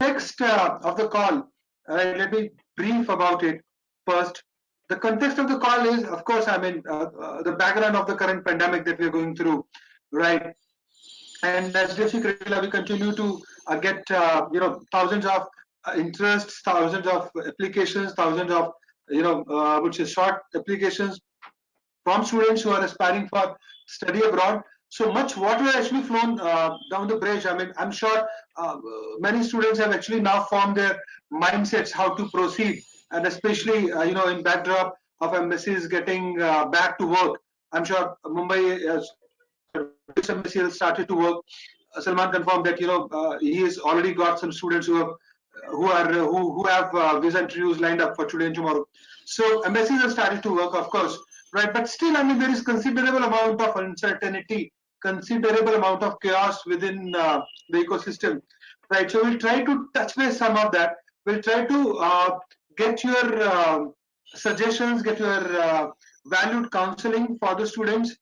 context of the call, let me brief about it first. The context of the call is, of course, the background of the current pandemic that we're going through, right? And as HDFC Credila, we continue to get thousands of interests, thousands of applications, thousands of which is short applications from students who are aspiring for study abroad. So much water has actually flown down the bridge. I mean, I'm sure many students have actually now formed their mindsets how to proceed, and especially in backdrop of embassies getting back to work. I'm sure Mumbai embassy has started to work. Salman confirmed that he has already got some students who have visa interviews lined up for today and tomorrow. So embassies have started to work, of course, right? But still, I mean, there is considerable amount of uncertainty, considerable amount of chaos within the ecosystem, right? So we'll try to touch base some of that. We'll try to get your suggestions, get your valued counseling for the students,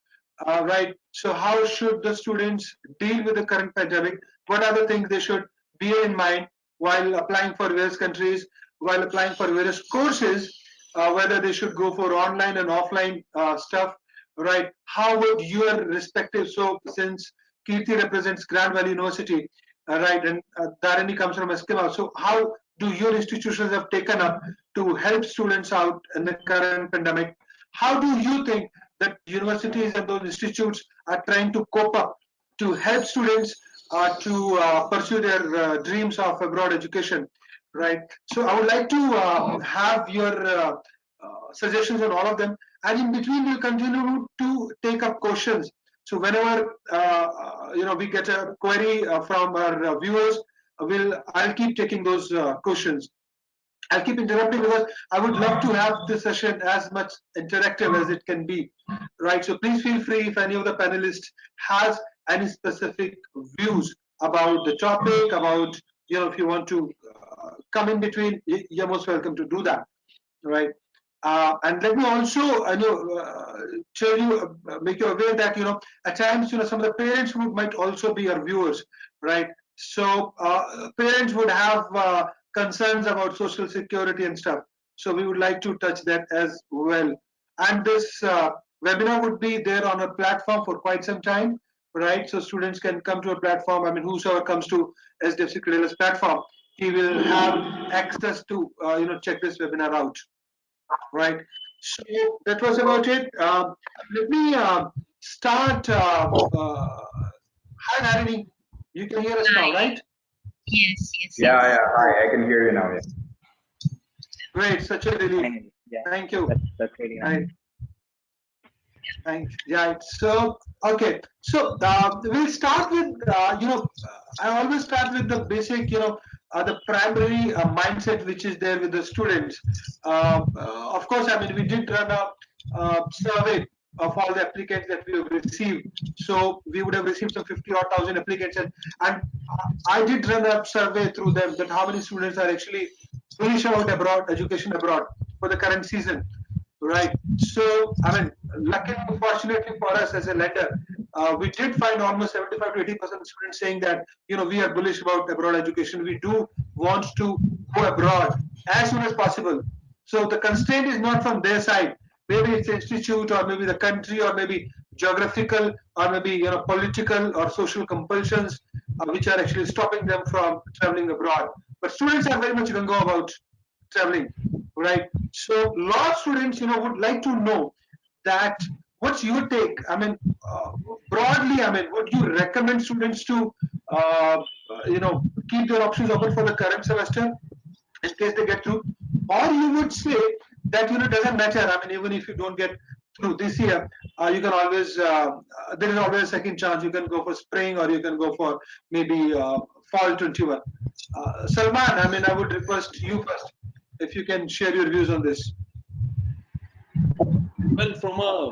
right? So how should the students deal with the current pandemic? What are the things they should bear in mind while applying for various countries, while applying for various courses, whether they should go for online and offline stuff, right? How would your respective, so since Kirthi represents Grand Valley University, right, and Dharini comes from Eskimo, so how do your institutions have taken up to help students out in the current pandemic? How do you think that universities and those institutes are trying to cope up to help students to pursue their dreams of abroad education, right? So I would like to have your suggestions on all of them, and in between we'll continue to take up questions. So whenever we get a query from our viewers, I'll keep taking those questions. I'll keep interrupting because I would love to have this session as much interactive as it can be, right? So please feel free if any of the panelists has any specific views about the topic, about if you want to come in between, you're most welcome to do that, right? And let me also tell you, make you aware that at times some of the parents might also be our viewers, right? So parents would have concerns about social security and stuff. So we would like to touch that as well. And this webinar would be there on a platform for quite some time, right? So students can come to a platform. I mean, whosoever comes to HDFC Credila's platform, he will have access to check this webinar out, right? So that was about it. Let me start. Hi, Dharini. You can hear us now, right? Yes. Yeah. Hi, I can hear you now. Yeah. Great, such a relief. Yeah. Thank you. That's really nice. Thanks. Yeah. So okay. So we'll start with I always start with the basic the primary mindset which is there with the students. Of course, I mean we did run a survey of all the applicants that we have received. So we would have received some 50 or 1,000 applicants, and I did run a survey through them that how many students are actually bullish about abroad education abroad for the current season, right? So I mean, luckily, fortunately for us as a lender, we did find almost 75 to 80% students saying that we are bullish about abroad education. We do want to go abroad as soon as possible. So the constraint is not from their side. Maybe it's institute, or maybe the country, or maybe geographical, or maybe political or social compulsions, which are actually stopping them from traveling abroad. But students are very much gung-ho about traveling, right? So a lot of students would like to know that what's your take. I mean, broadly, I mean, would you recommend students to keep their options open for the current semester in case they get through, or you would say that it doesn't matter. I mean, even if you don't get through this year, you can always there is always a second chance. You can go for spring, or you can go for maybe fall 21. Salman, I mean, I would request you first if you can share your views on this. Well,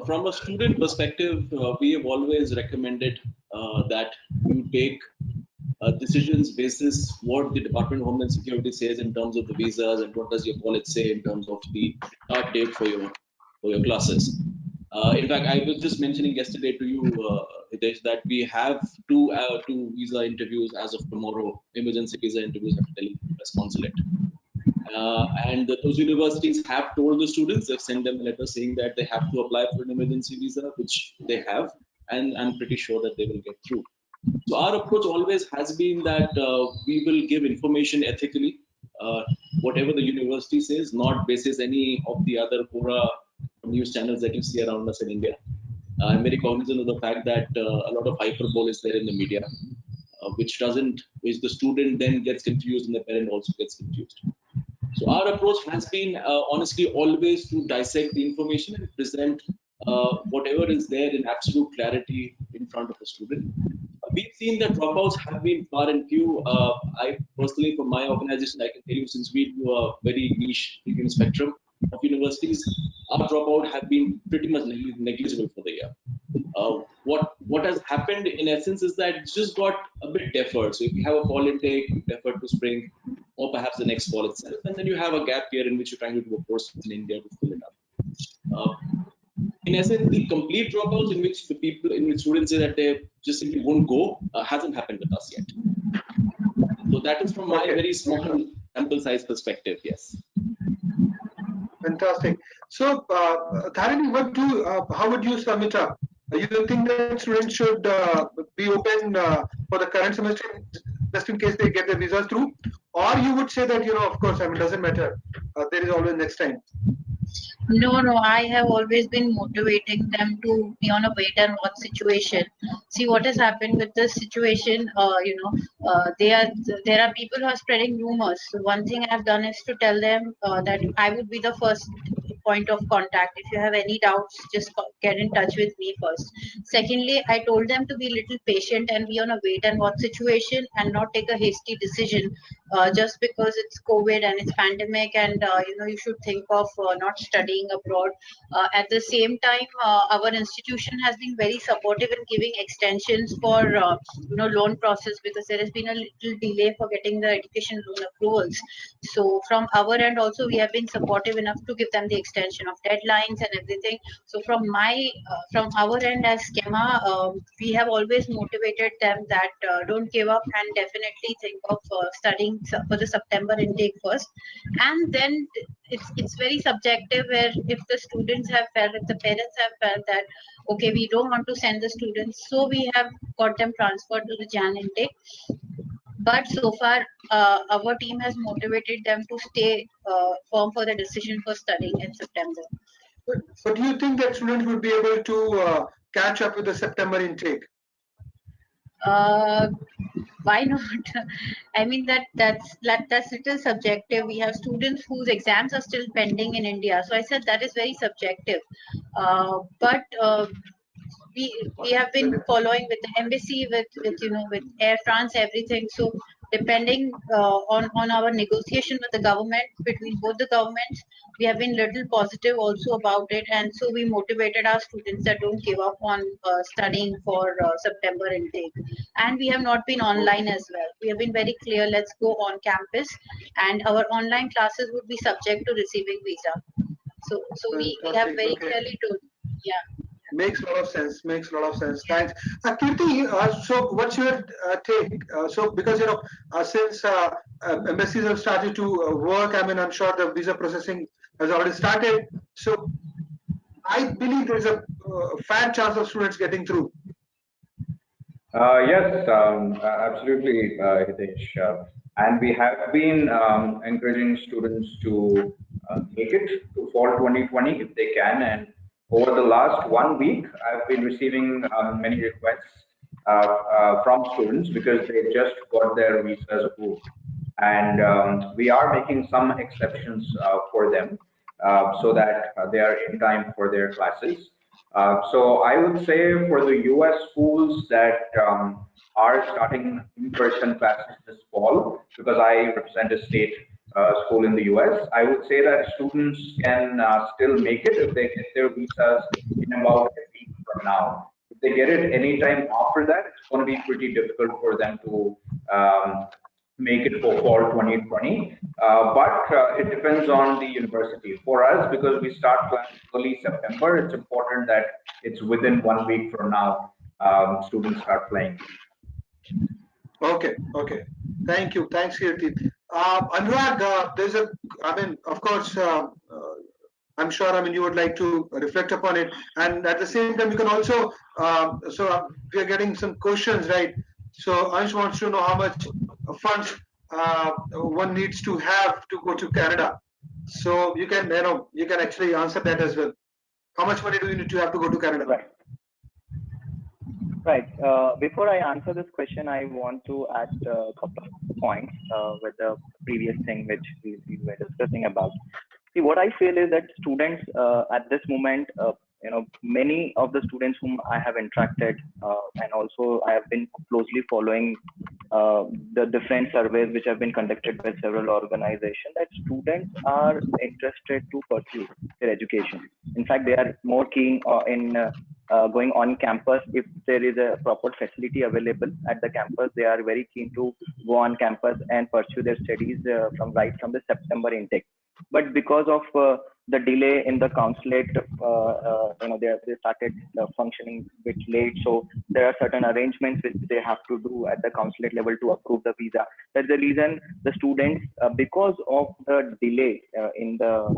from a student perspective, we have always recommended that you take decisions basis what the Department of Homeland Security says in terms of the visas, and what does your college say in terms of the start date for your classes. In fact, I was just mentioning yesterday to you, Hitesh, that we have two visa interviews as of tomorrow, emergency visa interviews at Delhi US Consulate. And those universities have told the students, they've sent them a letter saying that they have to apply for an emergency visa, which they have, and I'm pretty sure that they will get through. So our approach always has been that we will give information ethically, whatever the university says, not basis any of the other Quora news channels that you see around us in India. I'm very cognizant of the fact that a lot of hyperbole is there in the media, which the student then gets confused and the parent also gets confused. So our approach has been honestly always to dissect the information and present whatever is there in absolute clarity in front of the student. We've seen that dropouts have been far and few. I personally, from my organization, I can tell you, since we do a very niche premium spectrum of universities, our dropout have been pretty much negligible for the year. What has happened in essence is that it's just got a bit deferred. So if you have a fall intake, deferred to spring, or perhaps the next fall itself, and then you have a gap year in which you're trying to do a course in India to fill it up. In essence, the complete dropouts in which students say that they just simply won't go hasn't happened with us yet. So that is from my very small sample size perspective. Yes. Fantastic. So, Dharini, how would you sum it up? You think that students should be open for the current semester, just in case they get their visas through, or you would say that, of course, it doesn't matter. There is always next time. No, I have always been motivating them to be on a wait and watch situation. See what has happened with this situation. There are people who are spreading rumors. So one thing I've done is to tell them that I would be the first point of contact. If you have any doubts, just get in touch with me first. Secondly, I told them to be a little patient and be on a wait and watch situation and not take a hasty decision just because it's COVID and it's pandemic, and you should think of not studying abroad. At the same time, our institution has been very supportive in giving extensions for loan process, because there has been a little delay for getting the education loan approvals. So from our end also, we have been supportive enough to give them the extension of deadlines and everything. So from our end as Schema, we have always motivated them that don't give up and definitely think of studying for the September intake first. And then it's very subjective, where if the students have felt, if the parents have felt that okay, we don't want to send the students, so we have got them transferred to the Jan intake. But so far, our team has motivated them to stay firm for the decision for studying in September. But do you think that students would be able to catch up with the September intake? Why not? I mean that's little subjective. We have students whose exams are still pending in India, so I said that is very subjective. But we have been following with the embassy, with Air France, everything. So depending on our negotiation with the government, between both the governments, we have been little positive also about it, and so we motivated our students that don't give up on studying for September intake. And we have not been online as well. We have been very clear, let's go on campus, and our online classes would be subject to receiving visa. So we have very clearly told. Yeah. Makes a lot of sense. Makes a lot of sense. Thanks. Kirti, so what's your take? So because since embassies have started to work, I'm sure the visa processing has already started. So I believe there's a fair chance of students getting through. Yes, absolutely, Hitesh. And we have been encouraging students to make it to fall 2020 if they can. And over the last 1 week, I've been receiving many requests from students because they just got their visas approved. And we are making some exceptions for them so that they are in time for their classes. So I would say for the US schools that are starting in-person classes this fall, because I represent a state school in the US, I would say that students can still make it if they get their visas in about a week from now. If they get it anytime after that, it's going to be pretty difficult for them to make it for fall 2020. But it depends on the university. For us, because we start class early September, it's important that it's within 1 week from now. students start flying. Okay, okay. Thank you. Thanks, Kirti. Anurag, of course, I'm sure, you would like to reflect upon it. And at the same time, you can also, we are getting some questions, right? So Ansh wants to know how much funds one needs to have to go to Canada. So you can actually answer that as well. How much money do you need to have to go to Canada? Right. Right. Before I answer this question, I want to add a couple of points with the previous thing which we were discussing about. See, what I feel is that students at this moment, many of the students whom I have interacted, and also I have been closely following the different surveys which have been conducted by several organizations, that students are interested to pursue their education. In fact, they are more keen in going on campus. If there is a proper facility available at the campus, they are very keen to go on campus and pursue their studies from the September intake. But because of the delay in the consulate, they started functioning a bit late. So there are certain arrangements which they have to do at the consulate level to approve the visa. That's the reason the students, because of the delay in the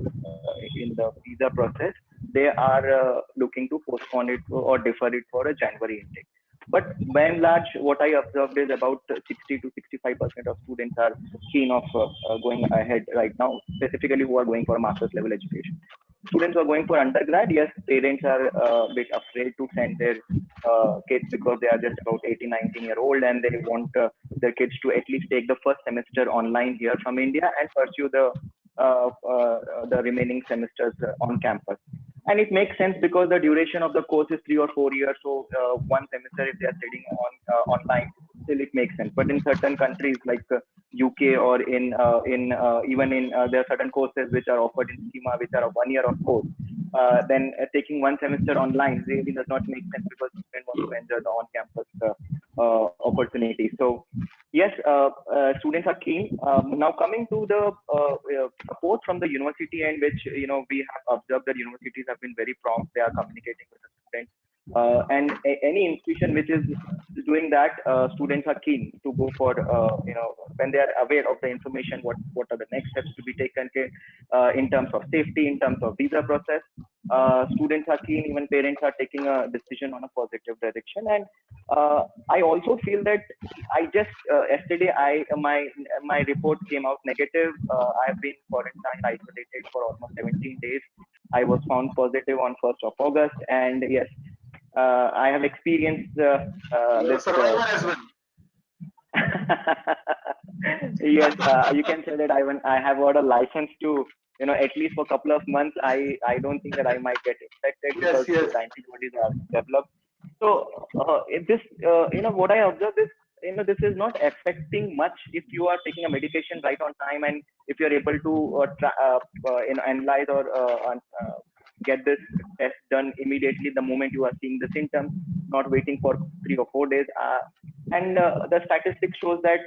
visa process, they are looking to postpone it or defer it for a January intake. But by and large, what I observed is about 60 to 65% of students are keen of going ahead right now, specifically who are going for a master's level education. Students who are going for undergrad, yes, parents are a bit afraid to send their kids because they are just about 18, 19-year-old, and they want their kids to at least take the first semester online here from India and pursue the remaining semesters on campus. And it makes sense because the duration of the course is 3 or 4 years. So one semester, if they are studying online, still it makes sense. But in certain countries like UK or even in there are certain courses which are offered in schema which are a 1 year of course. Then taking one semester online really does not make sense because students want to enjoy the on-campus opportunity. So yes, students are keen. Now coming to the support from the university end, which we have observed that universities have been very prompt. They are communicating with the students, and any institution which is doing that, students are keen to go for when they are aware of the information, what are the next steps to be taken in terms of safety, in terms of visa process. Students are keen, even parents are taking a decision on a positive direction. And I also feel that I just yesterday my report came out negative. I have been quarantined, isolated for almost 17 days. I was found positive on 1st of August, and yes, I have experienced this. As well. Yes, you can say that I have got a license to, at least for a couple of months. I don't think that I might get infected because the antibodies are developed. So this, what I observed is, this is not affecting much if you are taking a medication right on time, and if you are able to analyze or get this test done immediately the moment you are seeing the symptoms, not waiting for 3 or 4 days. And the statistics shows that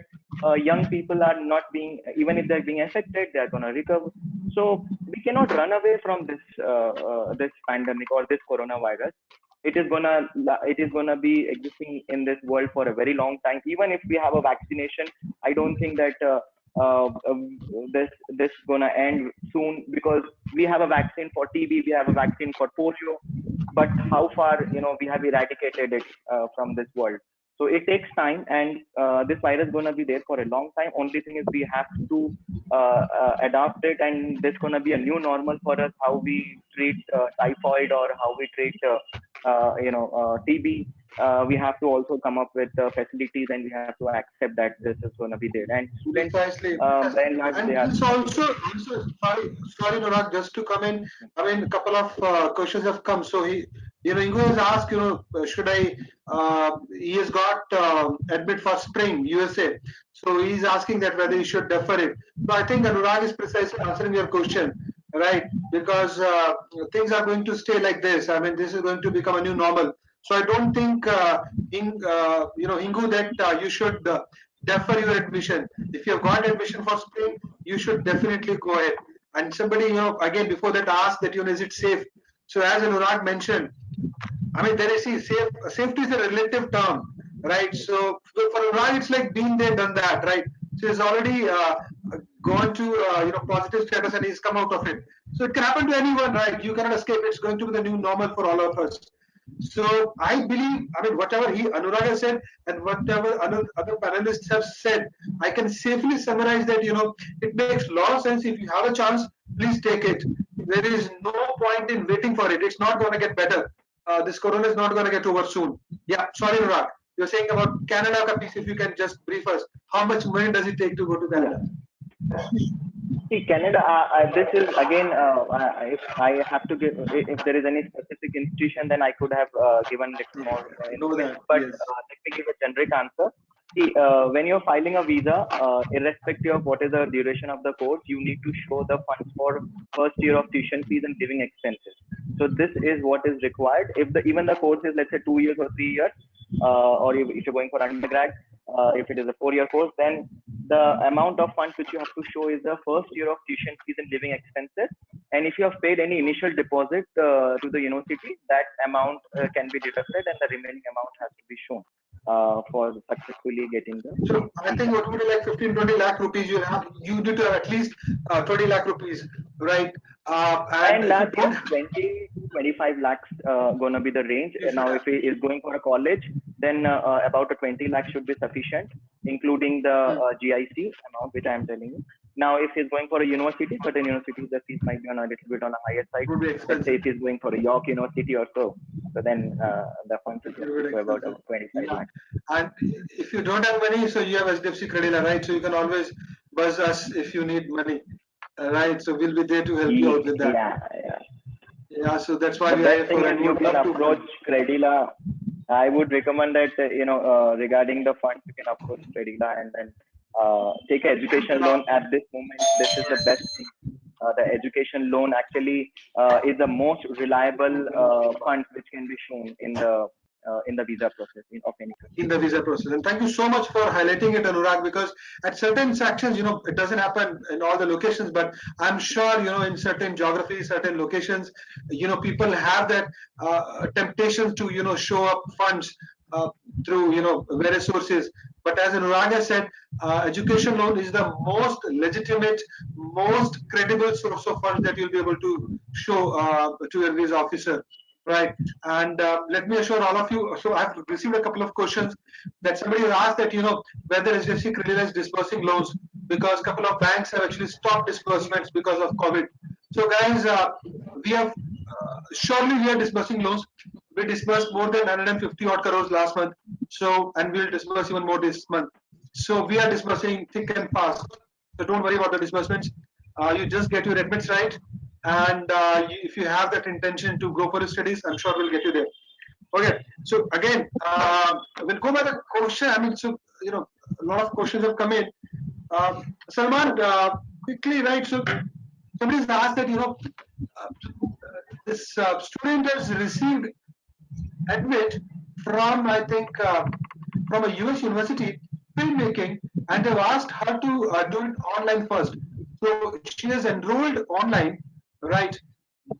young people are not being, even if they're being affected, they're going to recover. So we cannot run away from this pandemic or this coronavirus. It is gonna be existing in this world for a very long time. Even if we have a vaccination, I don't think that this gonna end soon, because we have a vaccine for TB, we have a vaccine for polio, but how far we have eradicated it from this world. So it takes time, and this virus is gonna be there for a long time. Only thing is we have to adapt it, and this gonna be a new normal for us. How we treat typhoid, or how we treat TB. We have to also come up with facilities, and we have to accept that this is going to be there. And students, Precisely. by and large, And they are. this also, sorry, Anurag, just to come in. I mean, a couple of questions have come. So Ingo has asked, should I? He has got admit for spring USA. So he's asking that whether he should defer it. So I think Anurag is precisely answering your question, right? Because things are going to stay like this. I mean, this is going to become a new normal. So I don't think, Ingu, that you should defer your admission. If you have got admission for spring, you should definitely go ahead. And somebody, again, before that asked that, is it safe? So as Anurag mentioned, I mean, there is safety is a relative term, right? So for Anurag, it's like been there, done that, right? So he's already gone to positive status and he's come out of it. So it can happen to anyone, right? You cannot escape. It's going to be the new normal for all of us. So I believe, I mean, whatever Anurag has said and whatever other panelists have said, I can safely summarize that, it makes a lot of sense. If you have a chance, please take it. There is no point in waiting for it. It's not going to get better. This corona is not going to get over soon. Yeah, sorry, Anurag. You're saying about Canada, please, if you can just brief us. How much money does it take to go to Canada? See, Canada, this is again, if I have to give, if there is any specific institution, then I could have given little more Know information. that, But yes. let me give a generic answer. See, when you're filing a visa, irrespective of what is the duration of the course, you need to show the funds for first year of tuition fees and living expenses. So this is what is required. If even the course is, let's say, 2 years or 3 years, or if you're going for undergrad, if it is a 4-year course, then the amount of funds which you have to show is the first year of tuition fees and living expenses. And if you have paid any initial deposit to the university, that amount can be deducted and the remaining amount has to be shown for successfully getting the. So I think what would be like 15-20 lakh rupees. You need to have at least 20 lakh rupees, right? And And if you that don't, 20 to 25 lakhs gonna be the range. you should Now, if have. he is going for a college, then about a 20 lakhs should be sufficient, including the GIC amount, which I am telling you. Now, if he's going for a university, certain universities, the fees might be on a little bit on a higher side. Would be Let's say expensive. if he's going for a York University or so, then the funds It should would be be for about expensive. 25 Yeah. lakhs. And if you don't have money, so you have HDFC Credila, right? So you can always buzz us if you need money, right? So we'll be there to help you out with that. Yeah, yeah. Yeah. So that's why The we are here best thing for, is and we you would can love to approach help. Credila. I would recommend that regarding the funds, you can approach Credila and take an education loan at this moment. This is the best thing. The education loan actually is the most reliable fund which can be shown in the visa process of any country. In the visa process. And thank you so much for highlighting it, Anurag, because at certain sections, it doesn't happen in all the locations, but I'm sure, in certain geographies, certain locations, people have that temptation to, show up funds through, various sources. But as Anurag has said, education loan is the most legitimate, most credible source of funds that you'll be able to show to your visa officer. Right. And let me assure all of you, so I've received a couple of questions that somebody has asked that, whether HDFC Credila is disbursing loans because a couple of banks have actually stopped disbursements because of COVID. So guys, we have, surely we are disbursing loans. We disbursed more than 150 odd crores last month. So, and we'll disburse even more this month. So we are disbursing thick and fast. So don't worry about the disbursements. You just get your admits right, and if you have that intention to go for your studies, I'm sure we'll get you there. Okay, so again, we'll go by the question. I mean, so a lot of questions have come in. Salman, quickly, right? So somebody's asked that uh, this student has received admit from, I think, from a US university, filmmaking, and they've asked her to do it online first. So she has enrolled online, right?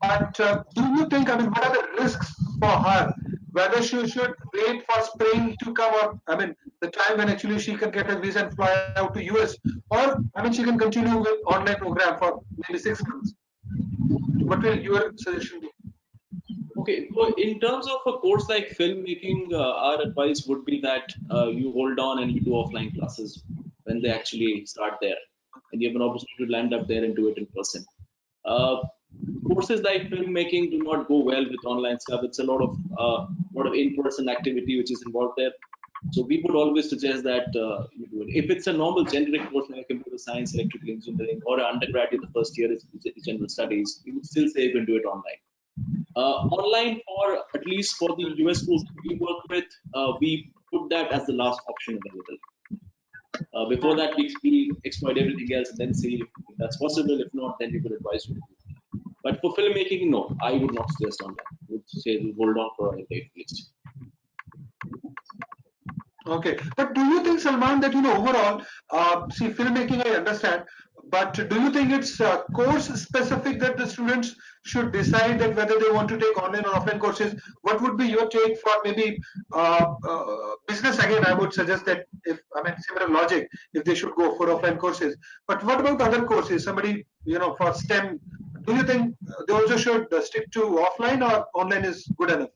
But do you think, I mean, what are the risks for her? Whether she should wait for spring to come, or I mean, the time when actually she can get a visa and fly out to US, or I mean, she can continue with online program for maybe 6 months. What will your suggestion be? Okay, so in terms of a course like filmmaking, our advice would be that you hold on and you do offline classes when they actually start there, and you have an opportunity to land up there and do it in person. Uh, Courses like filmmaking do not go well with online stuff. It's a lot of in-person activity which is involved there. So we would always suggest that you do it. If it's a normal generic course like computer science, electrical engineering, or an undergraduate, the first year is general studies, we would still say you can do it online. Online, for at least for the US schools we work with, we put that as the last option available. Before that, we exploit everything else and then see if that's possible. If not, then we would advise you to do it. But for filmmaking, no, I would not suggest online. I would say hold on for a date list. Okay, but do you think, Salman, that overall, see, filmmaking I understand, But do you think it's course specific that the students should decide that whether they want to take online or offline courses? What would be your take for maybe business? Again, I would suggest that if similar logic, if they should go for offline courses. But what about other courses? Somebody for STEM, do you think they also should stick to offline or online is good enough?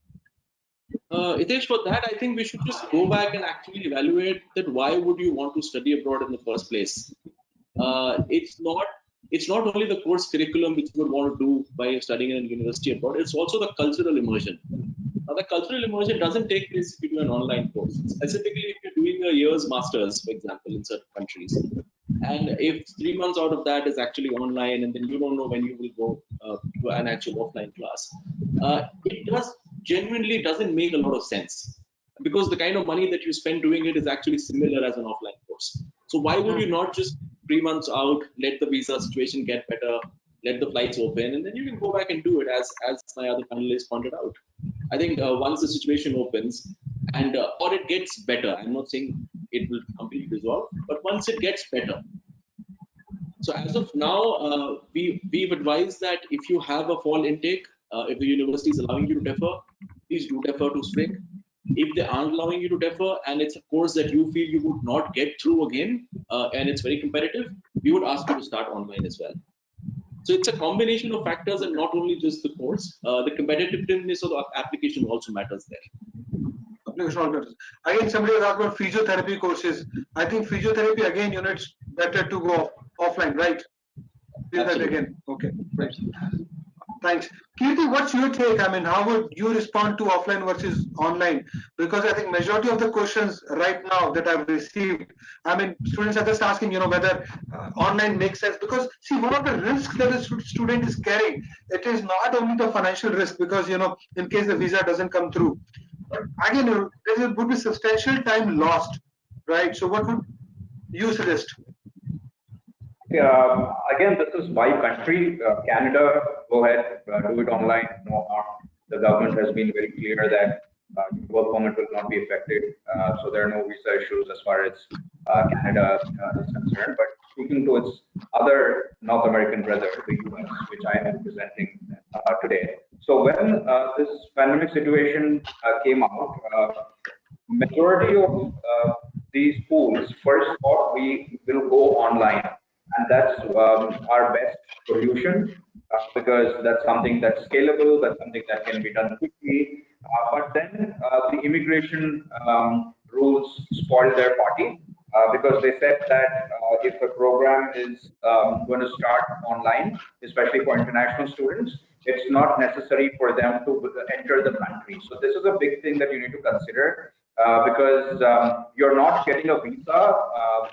Hitesh, for that, I think we should just go back and actually evaluate that why would you want to study abroad in the first place? It's not only the course curriculum which you would want to do by studying in a university abroad, it's also the cultural immersion. Now, the cultural immersion doesn't take place if you do an online course. Specifically, if you're doing a year's master's, for example, in certain countries, and if 3 months out of that is actually online, and then you don't know when you will go to an actual offline class, it genuinely doesn't make a lot of sense, because the kind of money that you spend doing it is actually similar as an offline course. So why would you not just 3 months out, let the visa situation get better, let the flights open, and then you can go back and do it, as my other panelists pointed out. I think once the situation opens and or it gets better, I'm not saying it will completely resolve, but once it gets better. So as of now, we've advised that if you have a fall intake, if the university is allowing you to defer, please do defer to SWIC. If they aren't allowing you to defer and it's a course that you feel you would not get through again, and it's very competitive, we would ask you to start online as well. So it's a combination of factors and not only just the course. The competitiveness of the application also matters there. Application all matters. Again, somebody was asked about physiotherapy courses. I think physiotherapy, again, it's better to go offline, right? That again. Okay, right. Thanks. Kirthi, what's your take? How would you respond to offline versus online? Because I think majority of the questions right now that I've received, students are just asking, whether online makes sense. Because see, one of the risks that a student is carrying, it is not only the financial risk, because in case the visa doesn't come through, but again, there would be substantial time lost, right? So, what would you suggest? Again, this is by country. Canada, go ahead, do it online, no harm. The government has been very clear that work permit will not be affected, so there are no visa issues as far as Canada is concerned. But speaking to its other North American brother, the US, which I am representing today. So when this pandemic situation came out, majority of these schools first thought we will go online, and that's our best solution, because that's something that's scalable, that's something that can be done quickly. But then the immigration rules spoiled their party, because they said that if a program is going to start online, especially for international students, it's not necessary for them to enter the country. So this is a big thing that you need to consider, because you're not getting a visa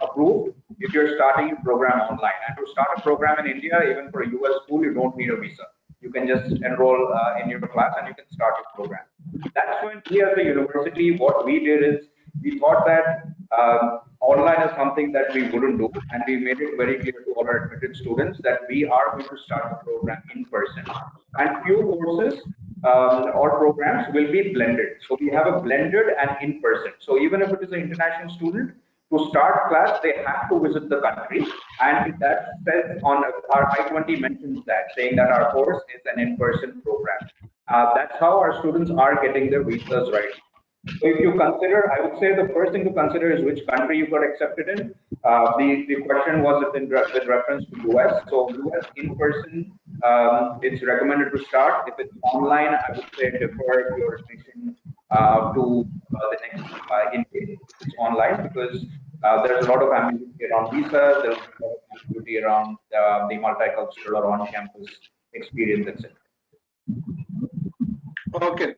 approved if you're starting a program online. And to start a program in India, even for a US school, you don't need a visa. You can just enroll in your class and you can start your program. That's when we as a university, what we did is we thought that online is something that we wouldn't do, and we made it very clear to all our admitted students that we are going to start the program in person. And few courses or programs will be blended. So we have a blended and in person. So even if it is an international student, to start class, they have to visit the country. And that says on our I-20 mentions that, saying that our course is an in-person program. That's how our students are getting their visas right. So if you consider, I would say the first thing to consider is which country you got accepted in. The question was with reference to US. So US in person, it's recommended to start. If it's online, I would say defer your admission to the next intake. It's online, because there's a lot of ambiguity around visas. There's a lot of ambiguity around the multicultural or on-campus experience, etc. Okay.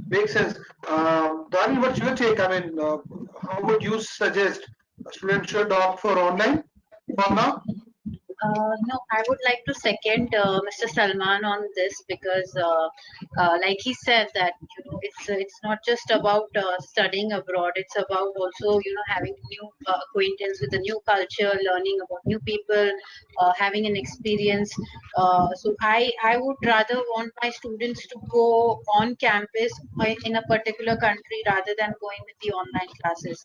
Makes sense. Dharini, what's your take? How would you suggest a student should opt for online for now? No, I would like to second Mr. Salman on this, because, like he said, that it's not just about studying abroad. It's about also having new acquaintance with a new culture, learning about new people, having an experience. So I would rather want my students to go on campus in a particular country rather than going with the online classes.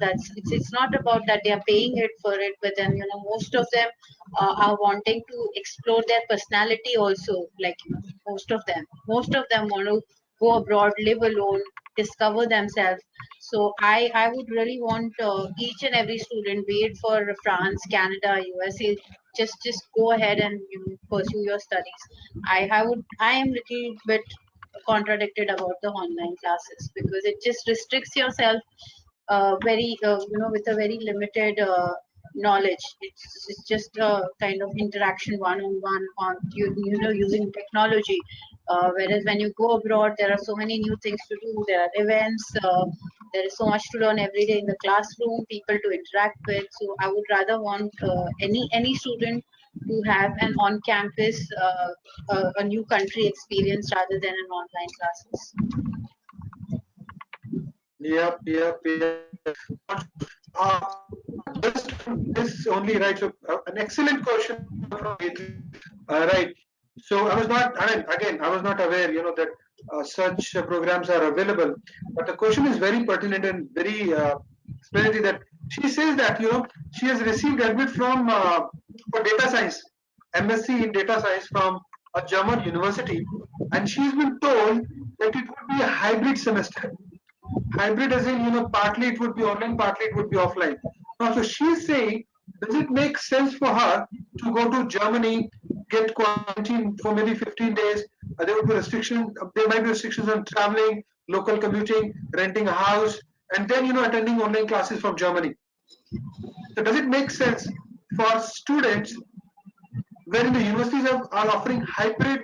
That's it's not about that they are paying it for it, but then most of them are wanting to explore their personality also. Like most of them want to go abroad, live alone, discover themselves. So I would really want each and every student, be it for France, Canada, USA, just go ahead and pursue your studies. I am little bit contradicted about the online classes because it just restricts yourself very with a very limited knowledge. It's just a kind of interaction one on one on using technology. Whereas when you go abroad, there are so many new things to do. There are events. There is so much to learn every day in the classroom. People to interact with. So I would rather want any student to have an on-campus, a new country experience rather than an online classes. Yep. Just this only, right? So an excellent question from Kirthi. Right. So I was not. I mean, again, I was not aware, that such programs are available. But the question is very pertinent and very explanatory. That she says that she has received admit from for data science, MSc in data science from a German university, and she's been told that it would be a hybrid semester. Hybrid as in, partly it would be online, partly it would be offline. Now, so she's saying, does it make sense for her to go to Germany, get quarantined for maybe 15 days? There would be restrictions, there might be restrictions on traveling, local commuting, renting a house, and then, attending online classes from Germany. So does it make sense for students wherein the universities are offering hybrid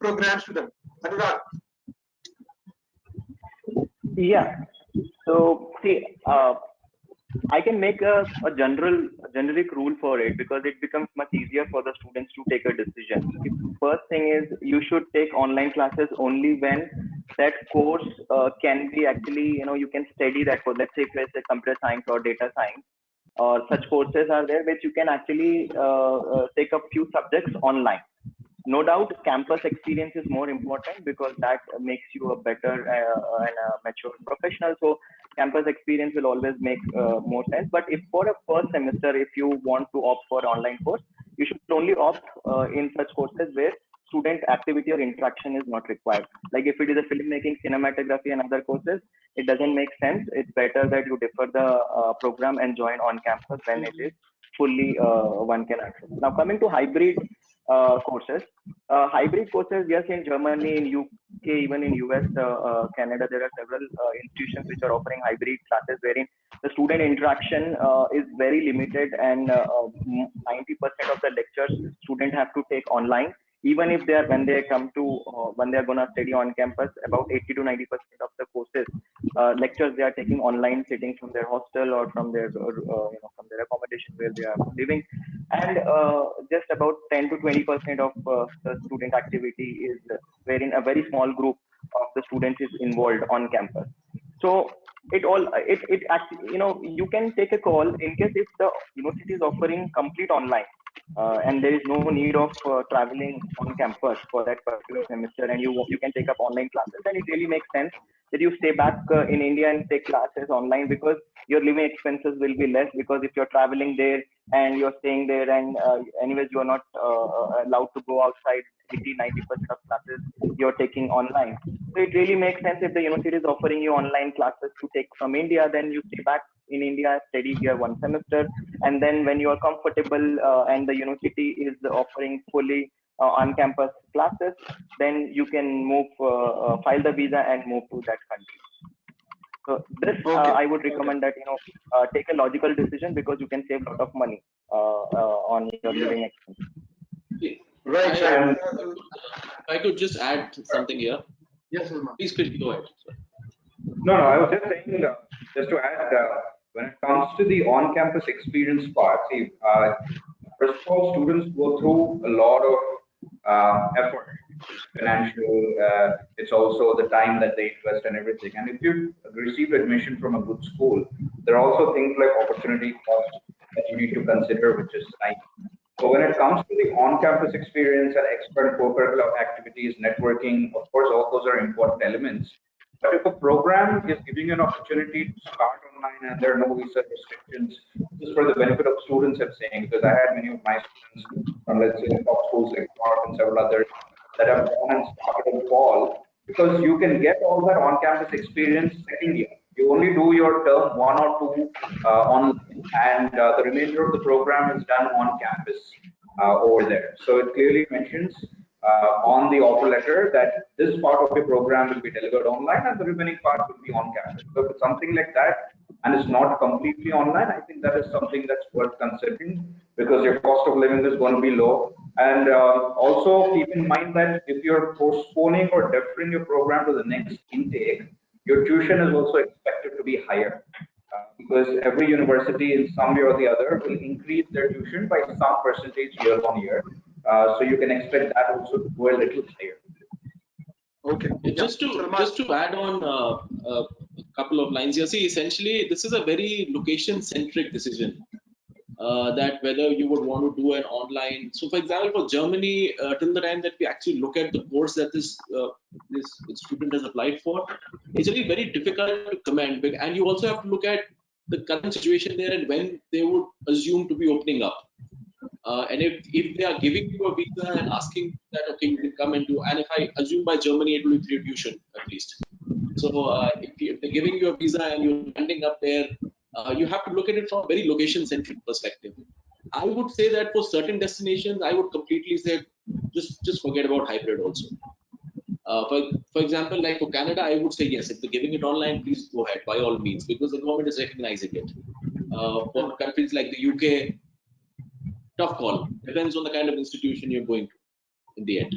programs to them? Anurag. Yeah. So see, I can make a generic rule for it because it becomes much easier for the students to take a decision. The first thing is you should take online classes only when that course can be actually, you can study that course. Let's say if it's a computer science or data science or such courses are there which you can actually take a few subjects online. No doubt campus experience is more important because that makes you a better and a mature professional. So campus experience will always make more sense. But if for a first semester, if you want to opt for online course, you should only opt in such courses where student activity or interaction is not required. Like if it is a filmmaking, cinematography and other courses, it doesn't make sense. It's better that you defer the program and join on campus when it is fully one can access. Now coming to hybrid courses. Hybrid courses, yes, in Germany, in UK, even in US, Canada, there are several institutions which are offering hybrid classes wherein the student interaction is very limited and 90% of the lectures students have to take online. Even if they are when they come to when they are going to study on campus, about 80 to 90% of the courses lectures they are taking online, sitting from their hostel or from their from their accommodation where they are living, and just about 10 to 20% of the student activity is wherein a very small group of the students is involved on campus. So it actually you can take a call in case if the university is offering complete online and there is no need of traveling on campus for that particular semester, and you can take up online classes, then it really makes sense that you stay back in India and take classes online because your living expenses will be less, because if you're traveling there and you're staying there and anyways you are not allowed to go outside, 80-90% of classes you're taking online. So it really makes sense if the university is offering you online classes to take from India, then you stay back in India, study here one semester, and then when you are comfortable and the university is offering fully on-campus classes, then you can move, file the visa and move to that country. So this I would recommend that take a logical decision because you can save a lot of money on your living expenses. Right. I could just add something here. Yes, Ulma. Please, Kirti, go ahead. No, I was just saying, just to add, when it comes to the on-campus experience part, see, first of all, students go through a lot of effort financial, it's also the time that they invest and everything. And if you receive admission from a good school, there are also things like opportunity cost that you need to consider, which is time. So when it comes to the on-campus experience and extra co-curricular activities, networking, of course, all those are important elements. But if a program is giving you an opportunity to start online and there are no visa restrictions, just for the benefit of students, I'm saying, because I had many of my students from, let's say, top schools like Cork and several others that have gone and started in fall, because you can get all that on-campus experience second year. You only do your term 1 or 2 online, and the remainder of the program is done on campus over there. So it clearly mentions on the offer letter that this part of the program will be delivered online and the remaining part will be on campus. So if it's something like that and it's not completely online, I think that is something that's worth considering, because your cost of living is going to be low. And also keep in mind that if you're postponing or deferring your program to the next intake, your tuition is also expected to be higher. Because every university in some way or the other will increase their tuition by some percentage year on year. So you can expect that also to go a little higher. Okay. Just to add on a couple of lines here. See, essentially, this is a very location-centric decision. That whether you would want to do an online. So, for example, for Germany, till the time that we actually look at the course that this student has applied for, it's really very difficult to comment. And you also have to look at the current situation there and when they would assume to be opening up. And if they are giving you a visa and asking that, okay, you can come and do, and if I assume by Germany, it will be free tuition at least. So if they're giving you a visa and you're ending up there, you have to look at it from a very location-centric perspective. I would say that for certain destinations, I would completely say just forget about hybrid also. For example, like for Canada, I would say yes, if they're giving it online, please go ahead by all means, because the government is recognizing it. For countries like the UK, tough call. Depends on the kind of institution you're going to in the end.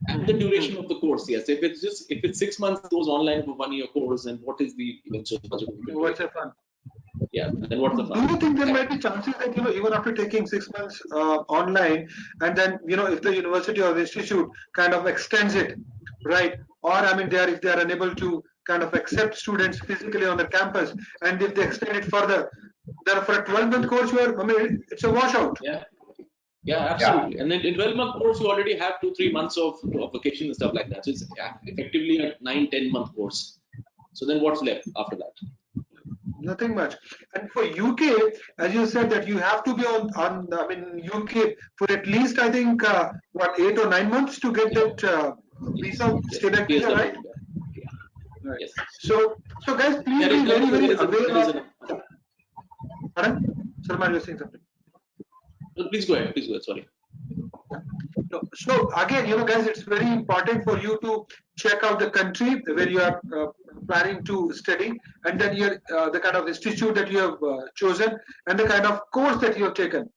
And the duration of the course, yes. If it's 6 months, it goes online for 1 year course, and what is the eventual budget? What's the fun? Yeah, then what's the fun? Do you think there might be chances that, even after taking 6 months online, and then, if the university or the institute kind of extends it, right? Or, I mean, if they are unable to kind of accept students physically on the campus, and if they extend it further, then for a 12-month course, it's a washout. Yeah, absolutely. Yeah. And then in 12-month course, you already have 2-3 months of vacation and stuff like that. So it's effectively a 9-10 month course. So then what's left after that? Nothing much. And for UK, as you said, that you have to be on UK for at least, I think, 8 or 9 months to get that visa, stay back visa, right? Yeah. Right. Yes. So guys, please be very, very aware of. Pardon? Salman, you're saying something. No, please go ahead. Sorry. So again, guys, it's very important for you to check out the country where you are planning to study, and then the kind of institute that you have chosen, and the kind of course that you have taken,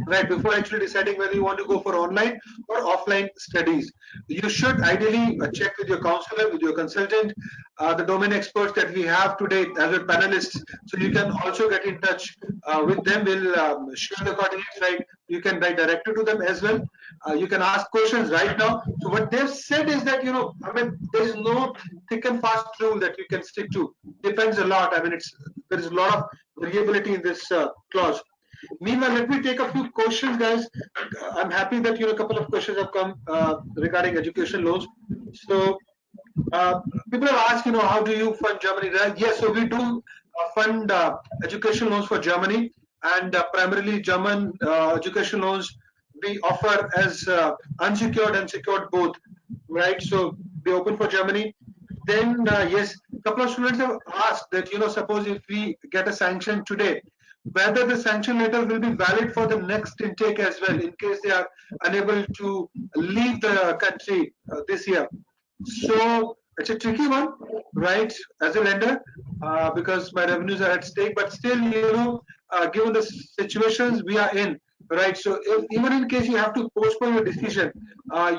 right, before actually deciding whether you want to go for online or offline studies. You should ideally check with your counselor, with your consultant, the domain experts that we have today as a panelists. So you can also get in touch with them. We'll share the coordinates, right? You can write directly to them as well. You can ask questions right now. So what they've said is that, there is no thick and fast rule that you can stick to. Depends a lot. There is a lot of variability in this clause. Meanwhile, let me take a few questions, guys. I'm happy that a couple of questions have come regarding education loans. So people have asked, how do you fund Germany? Yes, so we do fund education loans for Germany, and primarily German education loans we offer as unsecured and secured both, right? So we open for Germany. Then yes, a couple of students have asked that, suppose if we get a sanction today, whether the sanction letter will be valid for the next intake as well, in case they are unable to leave the country this year. So it's a tricky one, right, as a lender, because my revenues are at stake. But still, given the situations we are in, right? So even in case you have to postpone your decision,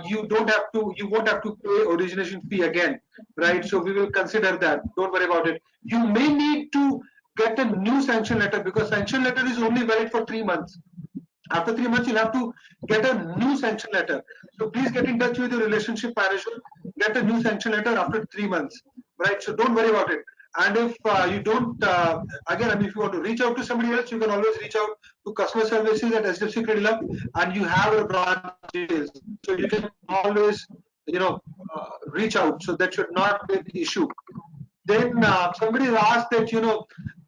you won't have to pay origination fee again, right? So we will consider that. Don't worry about it. You may need to get a new sanction letter, because sanction letter is only valid for 3 months, After 3 months, you'll have to get a new sanction letter. So please get in touch with your relationship manager, get a new sanction letter after 3 months, right? So don't worry about it. And if you don't, again, I mean, if you want to reach out to somebody else, you can always reach out to customer services at HDFC Credila, and you have a branch details. So you can always, reach out. So that should not be an issue. Then somebody asked that,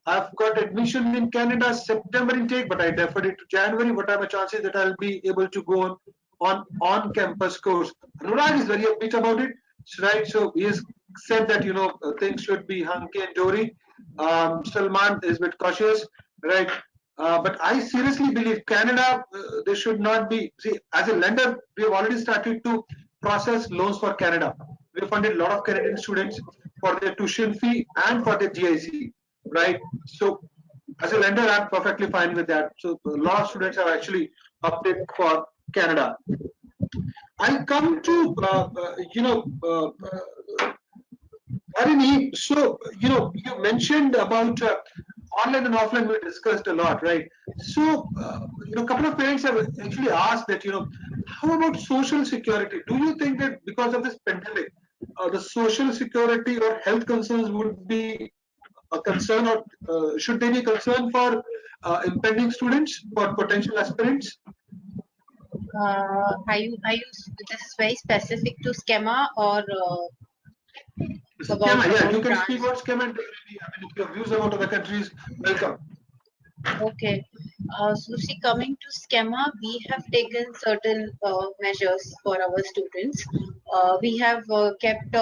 I've got admission in Canada September intake, but I deferred it to January. What are my chances that I'll be able to go on campus course? Anurag is very upbeat about it, right? So he has said that things should be hunky and dory. Salman is a bit cautious, right? But I seriously believe Canada, there should not be. See, as a lender, we have already started to process loans for Canada. We have funded a lot of Canadian students for their tuition fee and for their GIC, right? So, as a lender, I'm perfectly fine with that. So, a lot of students have actually opted for Canada. I come to, Dharini, so, you mentioned about online and offline, we discussed a lot, right? So, a couple of parents have actually asked that, how about social security? Do you think that because of this pandemic, the social security or health concerns would be a concern, or should they be a concern for impending students, for potential aspirants? This is very specific to schema or Schema, yeah, you can speak France? about schema and definitely, I mean, if you have views about other countries, welcome. Okay. So see, coming to schema, we have taken certain measures for our students. We have kept,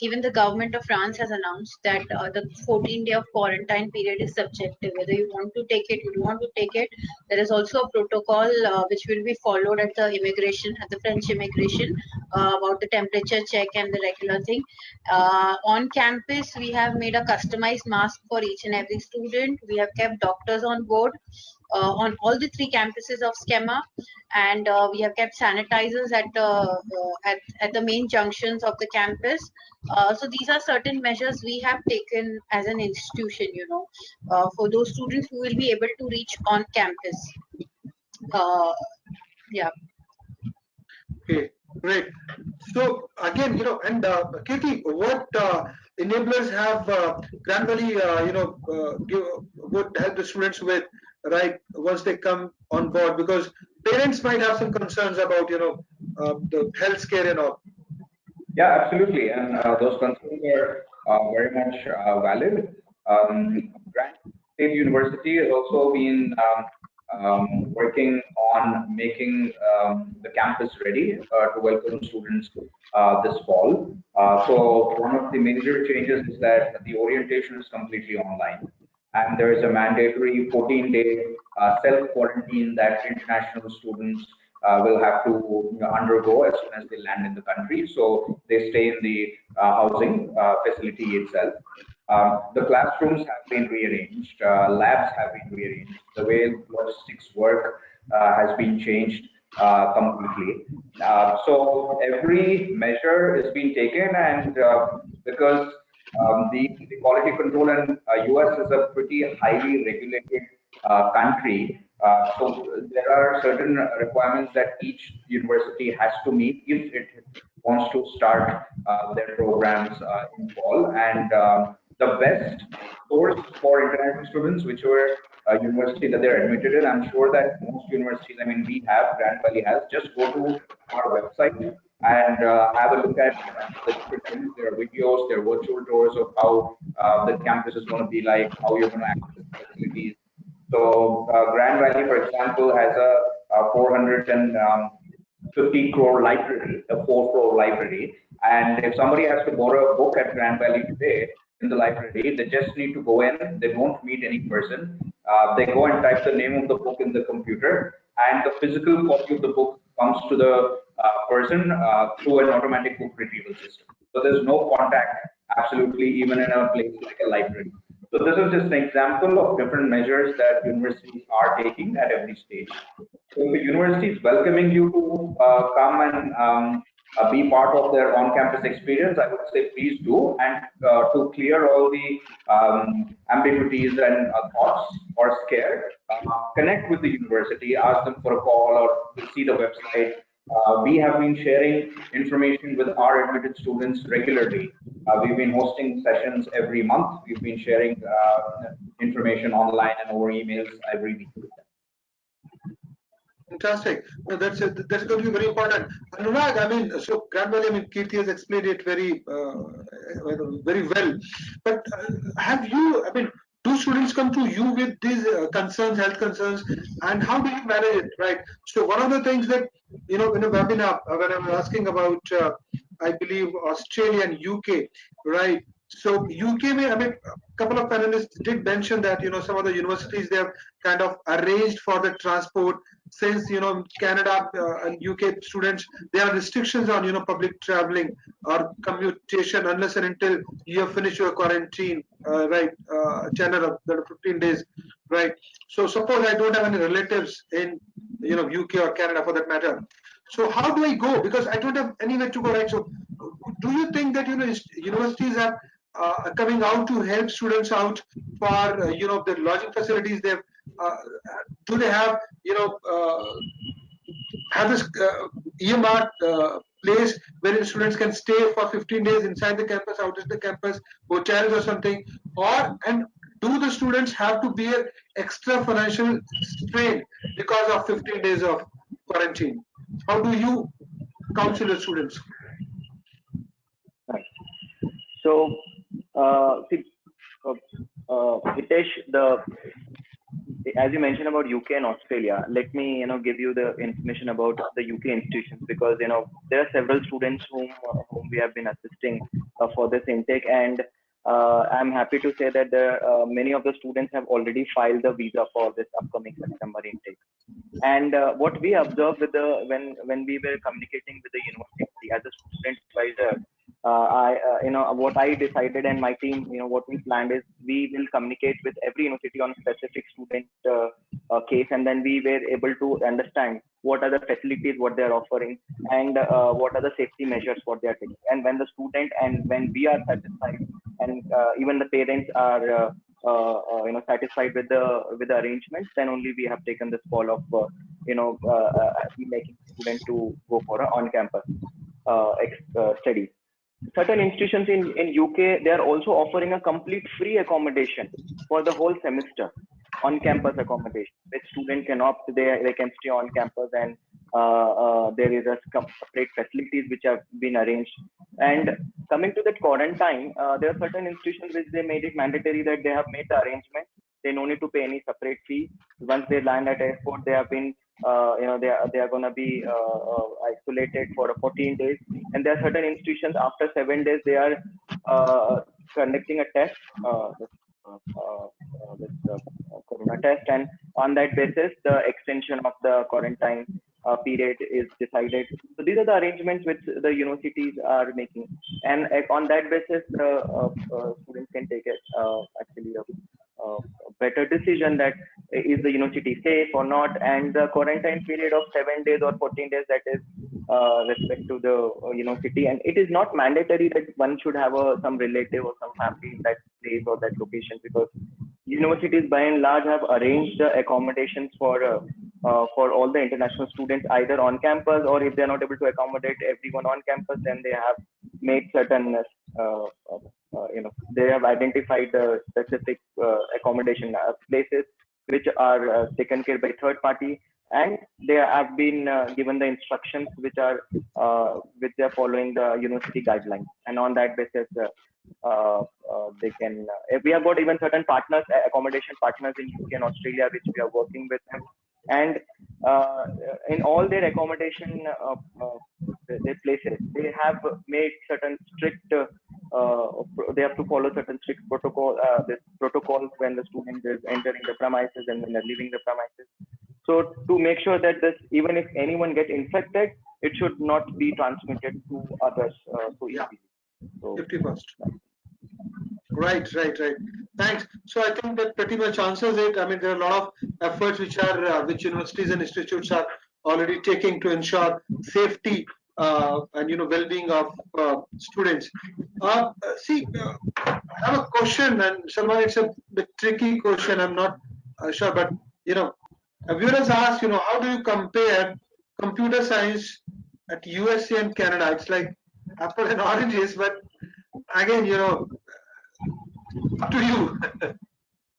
even the government of France has announced that the 14-day of quarantine period is subjective. Whether you want to take it, you don't want to take it. There is also a protocol which will be followed at the immigration, at the French immigration, about the temperature check and the regular thing. On campus, we have made a customized mask for each and every student. We have kept doctors on board on all the 3 campuses of schema, and we have kept sanitizers at the main junctions of the campus. So these are certain measures we have taken as an institution, for those students who will be able to reach on campus. Yeah. Okay, great. So again, and Kirti, what enablers have Grand Valley, would help the students with, right, once they come on board? Because parents might have some concerns about, the health care and all. Yeah, absolutely. And those concerns are very much valid. Grant State University has also been working on making the campus ready to welcome students this fall. So one of the major changes is that the orientation is completely online. And there is a mandatory 14-day self-quarantine that international students will have to undergo as soon as they land in the country. So they stay in the housing facility itself. The classrooms have been rearranged, labs have been rearranged, the way logistics work has been changed completely. So every measure is being taken, and because the quality control in US is a pretty highly regulated country. So there are certain requirements that each university has to meet if it wants to start their programs in fall. And the best source for international students, whichever university that they're admitted in, I'm sure that most universities, I mean, we have, Grand Valley has, just go to our website and have a look at the different things. There are videos, there are virtual tours of how the campus is going to be like, how you're going to access the facilities. So Grand Valley, for example, has a 450 crore library, a 4 crore library. And if somebody has to borrow a book at Grand Valley today in the library, they just need to go in, they don't meet any person. They go and type the name of the book in the computer, and the physical copy of the book comes to the person through an automatic book retrieval system. So there's no contact, absolutely, even in a place like a library. So this is just an example of different measures that universities are taking at every stage. So if the university is welcoming you to come and be part of their on-campus experience, I would say please do. And to clear all the ambiguities and thoughts or scare, connect with the university, ask them for a call or see the website. We have been sharing information with our admitted students regularly. We've been hosting sessions every month. We've been sharing information online and over emails every week with them. Fantastic. No, that's going to be very important. Anurag, I mean, so grandmother, I mean, Kirti has explained it very well. But have you, I mean, do students come to you with these concerns, health concerns, and how do you manage it, right? So one of the things that, you know, in a webinar, when I was asking about, I believe, Australia and UK, right? So UK, I mean, a couple of panelists did mention that, you know, some of the universities, they have kind of arranged for the transport, since, you know, Canada and UK students, there are restrictions on, you know, public traveling or commutation unless and until you have finished your quarantine, right, tenor of the 15 days, right? So suppose I don't have any relatives in, you know, UK or Canada for that matter. So how do I go? Because I don't have anywhere to go, right? So do you think that, you know, universities are coming out to help students out for, you know, the lodging facilities? They have, do they have, you know, have this earmarked place where students can stay for 15 days inside the campus, outside the campus, hotels or something? Or, and do the students have to bear extra financial strain because of 15 days of quarantine? How do you counsel the students? Right. So, see, Hitesh, as you mentioned about UK and Australia, let me give you the information about the UK institutions, because there are several students whom we have been assisting for this intake, and I'm happy to say that many of the students have already filed the visa for this upcoming September intake. And what we observed with when we were communicating with the university as a student advisor, what I decided and my team, what we planned is we will communicate with every university on a specific student case, and then we were able to understand what are the facilities, what they are offering, and what are the safety measures what they are taking. And when the student and when we are satisfied, and even the parents are satisfied with the arrangements, then only we have taken this call of making student to go for a on-campus studies. Certain institutions in UK, they are also offering a complete free accommodation for the whole semester, on-campus accommodation, which student can opt. They can stay on campus, and there is a separate facilities which have been arranged. And coming to the quarantine, there are certain institutions which they made it mandatory that they have made the arrangement. They no need to pay any separate fee. Once they land at airport, they have been they are going to be isolated for 14 days. And there are certain institutions after 7 days they are conducting a test, corona test, and on that basis the extension of the quarantine period is decided. So these are the arrangements which the universities are making, and on that basis the students can take it actually a better decision that is the university safe or not. And the quarantine period of 7 days or 14 days, that is respect to the university, and it is not mandatory that one should have some relative or some family in that place or that location, because universities by and large have arranged the accommodations for all the international students either on campus, or if they are not able to accommodate everyone on campus, then they have made certain they have identified the specific accommodation places which are taken care by third party, and they have been given the instructions which are they are following the university guidelines, and on that basis they can we have got even certain partners, accommodation partners in UK and Australia, which we are working with them. And in all their accommodation their places, they have made certain strict they have to follow certain strict protocols when the student is entering the premises and when they're leaving the premises, so to make sure that this, even if anyone gets infected, it should not be transmitted to others so easily. So 51st. Right. Thanks. So I think that pretty much answers it. I mean, there are a lot of efforts which universities and institutes are already taking to ensure safety and well-being of students. See, I have a question, and someone it's a bit tricky question. I'm not sure, but a viewer has asked, how do you compare computer science at USA and Canada? It's like apple and oranges, but again, up to you.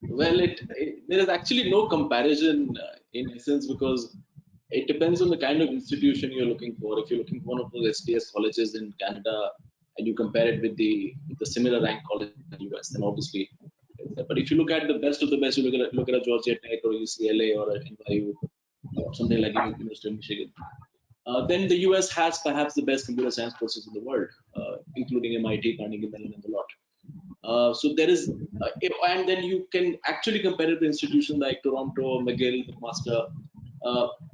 Well, there is actually no comparison in essence, because it depends on the kind of institution you're looking for. If you're looking for one of those SDS colleges in Canada and you compare it with the similar rank college in the US, then obviously. But if you look at the best of the best, you look at a Georgia Tech or UCLA or an NYU or something like University of Michigan, then the US has perhaps the best computer science courses in the world, including MIT, Carnegie Mellon, and a lot. So there is, and then you can actually compare it to institutions like Toronto, McGill, McMaster.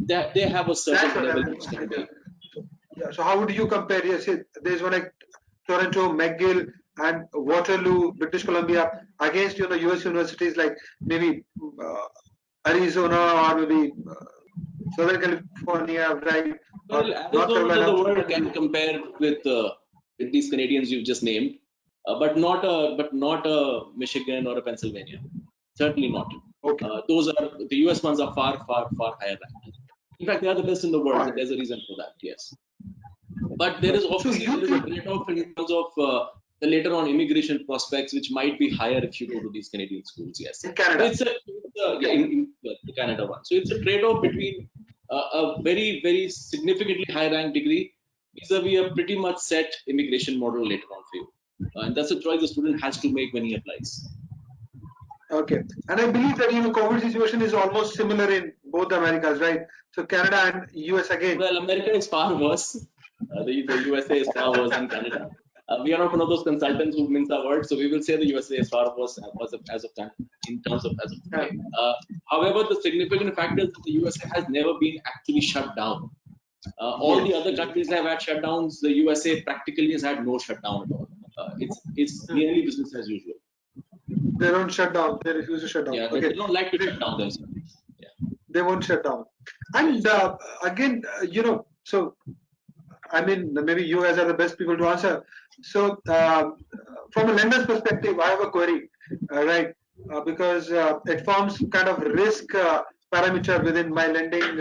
They have a certain level of standing. Yeah. So how would you compare? Yes, there's one like Toronto, McGill, and Waterloo, British Columbia, against US universities like maybe Arizona or maybe Southern California, right? Well, Arizona, the world can compare with these Canadians you've just named, but not a Michigan or a Pennsylvania. Certainly not. Okay. Those are the US ones are far higher ranked. In fact, they are the best in the world. There's a reason for that. Yes. But there is obviously a trade-off in terms of the later on immigration prospects, which might be higher if you go to these Canadian schools. Yes. In Canada. In the Canada one. So it's a trade-off between a very significantly high-ranked degree vis-a-vis a pretty much set immigration model later on for you. And that's a choice the student has to make when he applies. Okay, and I believe that COVID situation is almost similar in both Americas, right? So Canada and US again. Well, America is far worse. The USA is far worse than Canada. We are not one of those consultants who mince our words, so we will say the USA is far worse as of time in terms of as of today. However, the significant fact is that the USA has never been actually shut down. All the other countries have had shutdowns. The USA practically has had no shutdown at all. It's nearly business as usual. They don't shut down. They refuse to shut down. Yeah, they don't like to shut down themselves. Yeah. They won't shut down. And again, so I mean, maybe you guys are the best people to answer. So from a lender's perspective, I have a query, right? Because it forms kind of risk parameter within my lending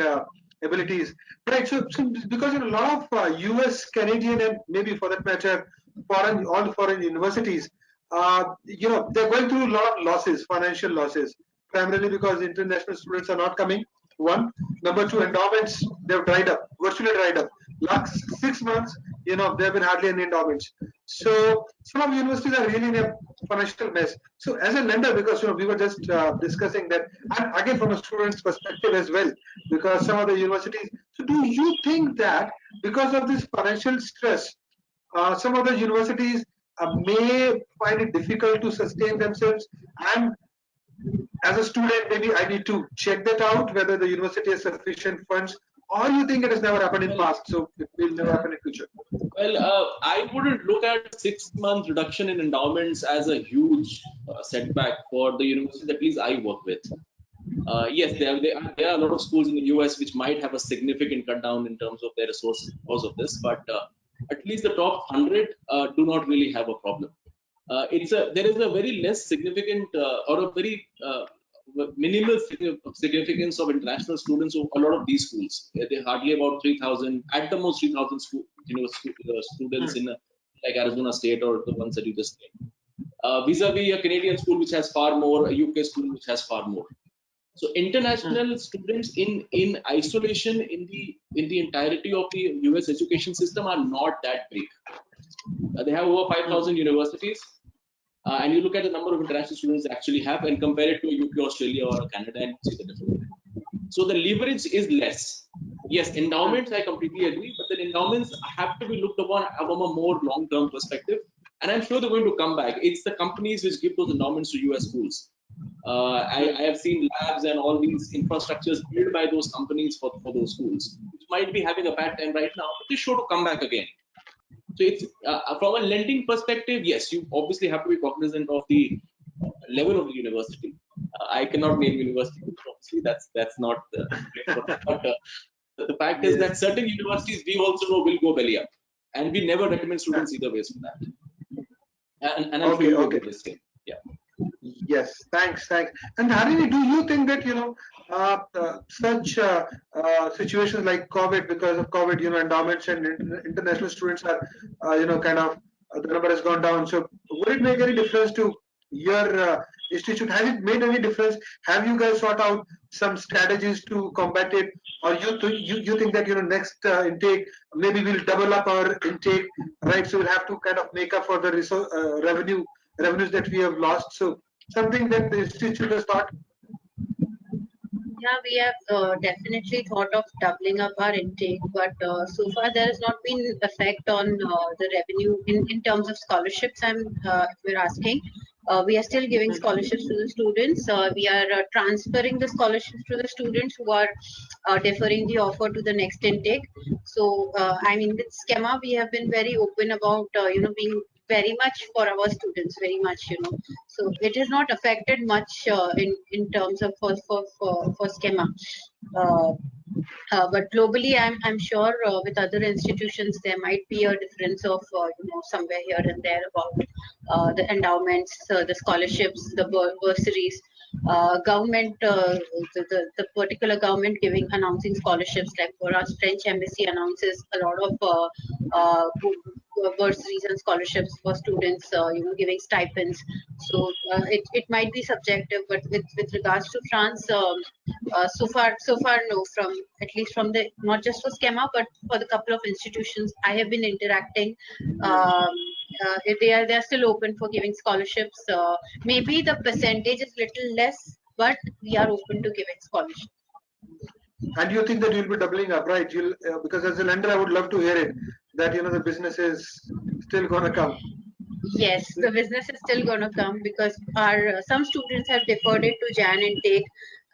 abilities, right? So because a lot of US, Canadian, and maybe for that matter, all foreign universities, they're going through a lot of losses, financial losses, primarily because international students are not coming. One. Number two, endowments, they've dried up, virtually dried up. Last 6 months, there have been hardly any endowments. So some of the universities are really in a financial mess. So as a lender, because we were just discussing that, and again from a student's perspective as well, because some of the universities. So do you think that because of this financial stress, some of the universities may find it difficult to sustain themselves, and as a student, maybe I need to check that out whether the university has sufficient funds, or you think it has never happened in past, so it will never happen in future? Well, I wouldn't look at 6 month reduction in endowments as a huge setback for the universities at least I work with. Yes, there are a lot of schools in the US which might have a significant cut down in terms of their resources because of this, but at least the top 100 do not really have a problem. There is a very less significant or a very minimal significance of international students of a lot of these schools. They're hardly about 3,000, at the most 3,000 students in like Arizona State or the ones that you just named. Vis-a-vis a Canadian school which has far more, a UK school which has far more. So international students in isolation in the entirety of the US education system are not that big. They have over 5,000 universities. And you look at the number of international students they actually have and compare it to UK, Australia, or Canada and see the difference. So the leverage is less. Yes, endowments, I completely agree, but the endowments have to be looked upon from a more long-term perspective. And I'm sure they're going to come back. It's the companies which give those endowments to US schools. I have seen labs and all these infrastructures built by those companies for those schools, which might be having a bad time right now, but they're sure to come back again. So it's from a lending perspective, yes, you obviously have to be cognizant of the level of the university. I cannot name university, obviously that's not the place for that. But The fact is that certain universities we also know will go belly up, and we never recommend students either ways for that. And I'm sure you will do the same. Yeah. Yes, thanks. And Dharini, do you think that such situations like COVID, because of COVID, endowments and international students are, kind of the number has gone down. So, would it make any difference to your institute? Has it made any difference? Have you guys sought out some strategies to combat it, or you think that next intake maybe we'll double up our intake, right? So we'll have to kind of make up for the revenues that we have lost. So something that the institute has thought. Yeah, we have definitely thought of doubling up our intake, but so far there has not been effect on the revenue in terms of scholarships. If you're asking, we are still giving scholarships to the students. We are transferring the scholarships to the students who are deferring the offer to the next intake. So, with schema, we have been very open about being very much for our students, very much. So it is not affected much in terms of for schema. Uh, but globally, I'm sure with other institutions there might be a difference of somewhere here and there about the endowments, the scholarships, the bursaries. Government, the particular government announcing scholarships, like for us, French embassy announces a lot of bursaries and scholarships for students, giving stipends. So it might be subjective, but with regards to France, so far no, from at least from the not just for schema but for the couple of institutions I have been interacting, they are still open for giving scholarships. Maybe the percentage is little less, but we are open to giving scholarships. And you think that you'll be doubling up, right? You'll because as a lender, I would love to hear it that the business is still gonna come. Yes, the business is still going to come because our some students have deferred it to Jan intake,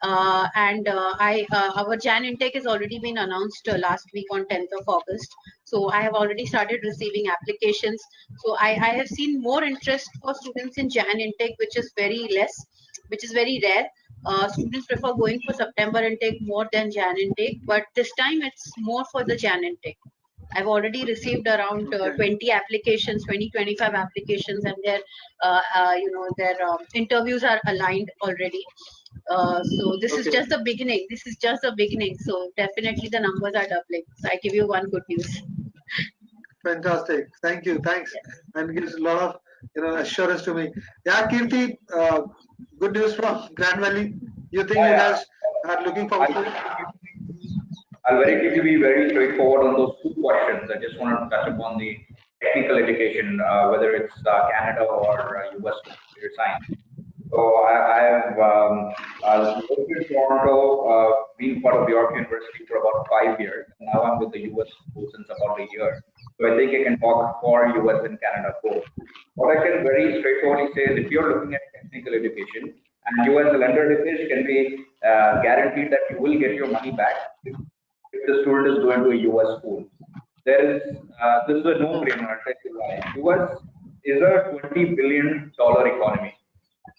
and our Jan intake has already been announced last week on 10th of August. So I have already started receiving applications. So I have seen more interest for students in Jan intake, which is very rare. Students prefer going for September intake more than Jan intake, but this time it's more for the Jan intake. I've already received around 20 applications, 25 applications, and their interviews are aligned already. So this is just the beginning. This is just the beginning. So definitely the numbers are doubling. So I give you one good news. Fantastic. Thank you. Thanks. And gives a lot of assurance to me. Yeah, Kirti, good news from Grand Valley. You think you guys are looking forward to it? I'll very quickly be very straightforward on those two questions. I just wanted to touch upon the technical education, whether it's Canada or US computer science. So I have lived in Toronto, been part of York University for about 5 years. Now I'm with the US school since about a year. So I think I can talk for US and Canada both. What I can very straightforwardly say is if you're looking at technical education, and you as a lender, Hitesh, can be guaranteed that you will get your money back if the student is going to a US school. This is a no-brainer. I'll tell you why. US is a $20 billion economy.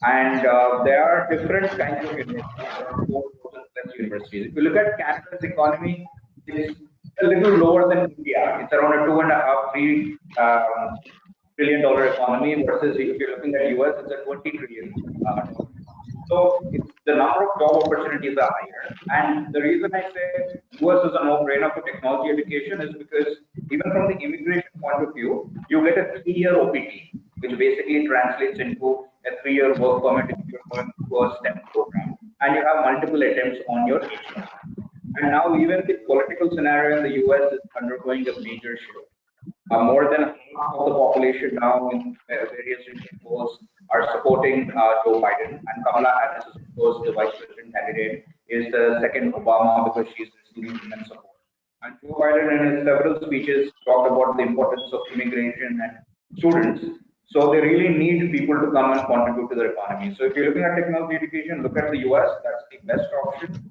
And there are different kinds of universities. There are 4,000 plus universities. If you look at Canada's economy, it's a little lower than India. It's around a $2.5–3 trillion economy versus if you're looking at US, it's a $20 trillion. So the number of job opportunities are higher. And the reason I say US is a no-brainer for technology education is because even from the immigration point of view, you get a 3-year OPT, which basically translates into a 3-year work permit if you're going to a STEM program. And you have multiple attempts on your H1. And now even the political scenario in the US is undergoing a major shift. More than half of the population now in various recent polls are supporting Joe Biden, and Kamala Harris is, of course, the vice president candidate, is the second Obama because she's receiving immense support. And Joe Biden, in his several speeches, talked about the importance of immigration and students. So they really need people to come and contribute to the economy. So if you're looking at technology education, look at the US, that's the best option.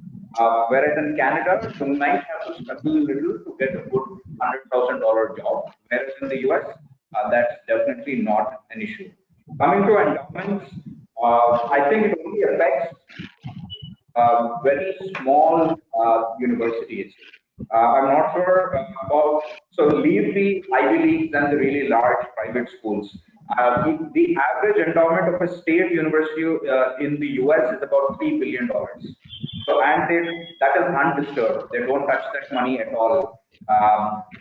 Whereas in Canada, you might have to struggle a little to get a good $100,000 job. Whereas in the US, that's definitely not an issue. Coming to endowments, I think it only affects very small universities. I'm not sure about, so leave the Ivy Leagues and the really large private schools. The average endowment of a state university in the US is about $3 billion. So, and that is undisturbed. They don't touch that money at all.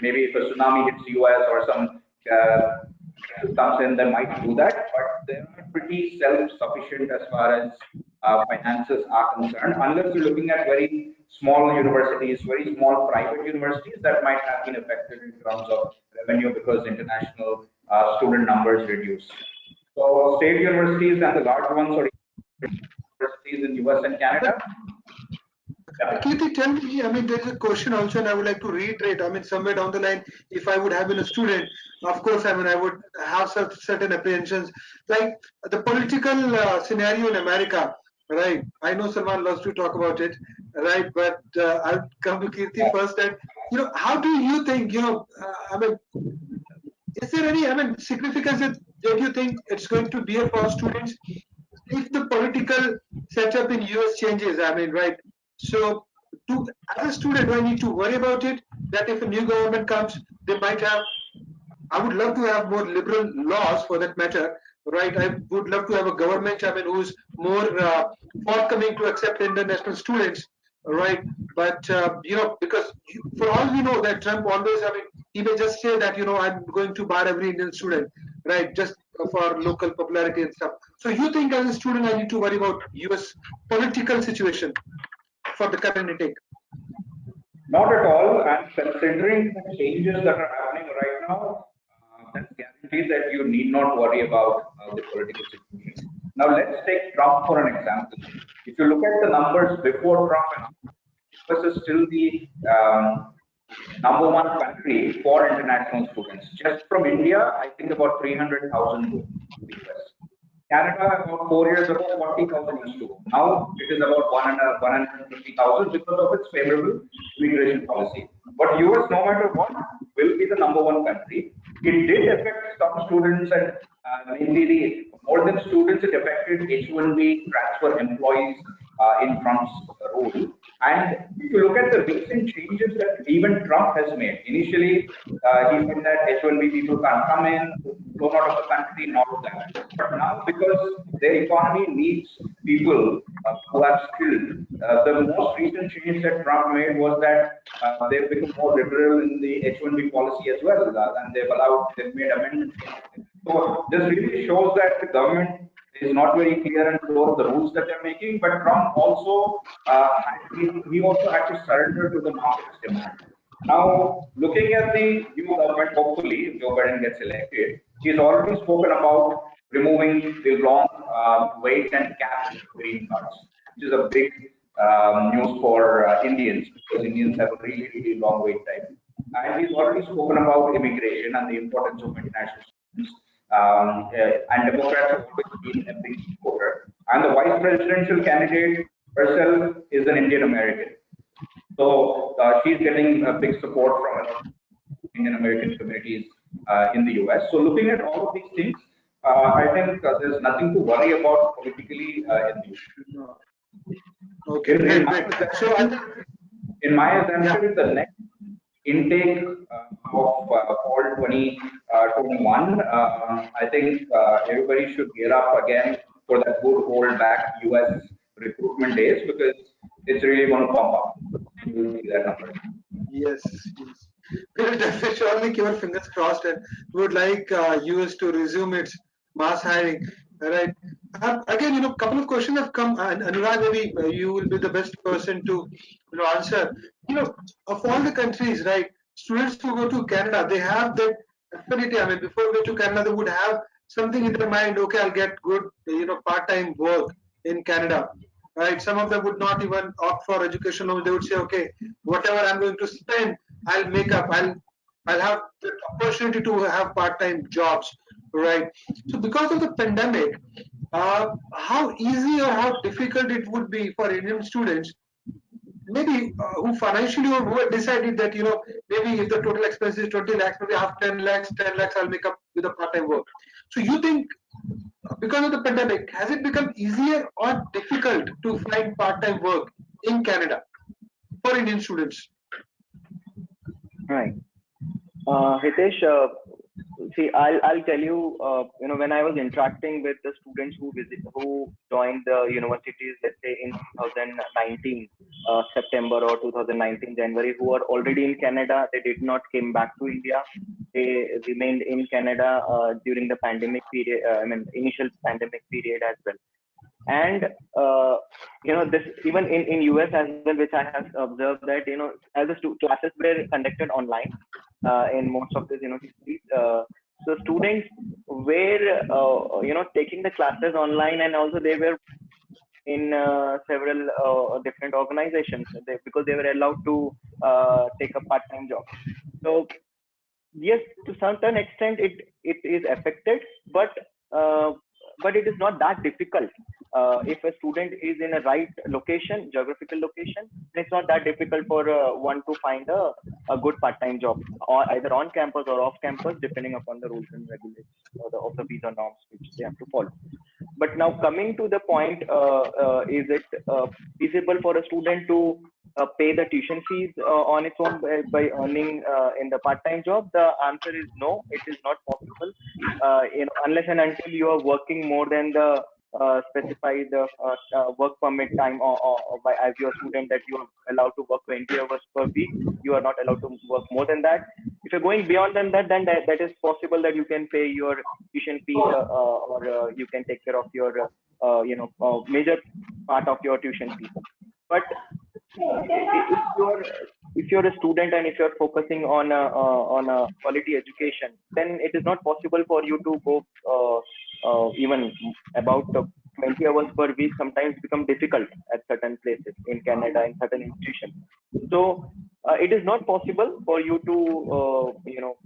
Maybe if a tsunami hits US or some crisis comes in, they might do that, but they are pretty self-sufficient as far as finances are concerned, unless you're looking at very small universities, very small private universities that might have been affected in terms of revenue because international student numbers reduce. So state universities and the large ones or universities in US and Canada. Yeah. Kirti, tell me, I mean, there's a question also, and I would like to reiterate. I mean, somewhere down the line, if I would have been a student, of course, I mean, I would have certain apprehensions, like the political scenario in America, right? I know Salman loves to talk about it, right? But I'll come to Kirti first. And, how do you think, I mean, is there any, I mean, significance that you think it's going to be for students if the political setup in US changes? I mean, right? So, as a student, do I need to worry about it? That if a new government comes, they might have. I would love to have more liberal laws for that matter, right? I would love to have a government, I mean, who's more forthcoming to accept international students, right? But because for all we know that Trump always, I mean, he may just say that I'm going to bar every Indian student, right? Just for local popularity and stuff. So you think as a student, I need to worry about US political situation for the current intake? Not at all. And considering the changes that are happening right now, that guarantees that you need not worry about the political situation. Now, let's take Trump for an example. If you look at the numbers before Trump, US is still the number one country for international students. Just from India, I think about 300,000 to the US. Canada, about 4 years ago, 40,000 used to go. Now it is about 150,000 because of its favorable immigration policy. But US, no matter what, will be the number one country. It did affect some students, and mainly the more than students, it affected H-1B transfer employees in Trump's rule. And if you look at the recent changes that even Trump has made, initially he said that H-1B people can't come in, flown out of the country, and all of that. But now, because their economy needs people who are skilled, the most recent change that Trump made was that they've become more liberal in the H-1B policy as well, and they've made amendments. So this really shows that the government is not very clear and clear of the rules that they're making. But Trump also he also had to surrender to the market's demand. Now, looking at the new government, hopefully, if Joe Biden gets elected, he's already spoken about removing the long wait and cap green cards, which is a big news for Indians, because Indians have a really, really long wait time. And he's already spoken about immigration and the importance of international students. And Democrats have always been a big supporter. And the vice presidential candidate herself is an Indian American. So she's getting a big support from Indian American communities in the US. So looking at all of these things, I think there's nothing to worry about politically in the US. Okay, In my assumption, the next intake of fall 2021, I think everybody should gear up again for that good old back US recruitment days, because it's really going to pump up. You will see that number. Yes, yes. We will definitely surely keep our fingers crossed, and would like US to resume its mass hiring. Right. Again, couple of questions have come, and Anurag, maybe you will be the best person to answer. Of all the countries, right? Students who go to Canada, they have that affinity. I mean, before going to Canada, they would have something in their mind. Okay, I'll get good, part-time work in Canada. Right? Some of them would not even opt for education loans. They would say, okay, whatever I'm going to spend, I'll make up. I'll have the opportunity to have part-time jobs, right? So because of the pandemic, how easy or how difficult it would be for Indian students, maybe who financially or who have decided that maybe if the total expense is 20 lakhs, maybe half 10 lakhs I'll make up with a part-time work. So you think because of the pandemic, has it become easier or difficult to find part-time work in Canada for Indian students? Right. Hitesh, see, I'll tell you, when I was interacting with the students who joined the universities, let's say in 2019 September or 2019 January, who are already in Canada, they did not came back to India. They remained in Canada during the pandemic period. Initial pandemic period as well. And this even in US as well, which I have observed that as the classes were conducted online in most of these universities, so students were taking the classes online, and also they were in several different organizations because they were allowed to take a part-time job. So yes, to certain extent it is affected, but uh, it is not that difficult. If a student is in a right location, geographical location, it's not that difficult for one to find a good part-time job, or either on campus or off campus, depending upon the rules and regulations of the visa norms which they have to follow. But now coming to the point, is it feasible for a student to pay the tuition fees on its own by earning in the part-time job? The answer is no, it is not possible. Unless and until you are working more than the specified work permit time, or by as your student that you are allowed to work 20 hours per week, you are not allowed to work more than that. If you're going beyond than that, then that is possible that you can pay your tuition fees, or you can take care of your major part of your tuition fees. But if you're a student and if you're focusing on a quality education, then it is not possible for you to go even about 20 hours per week. Sometimes become difficult at certain places in Canada, in certain institutions. So it is not possible for you to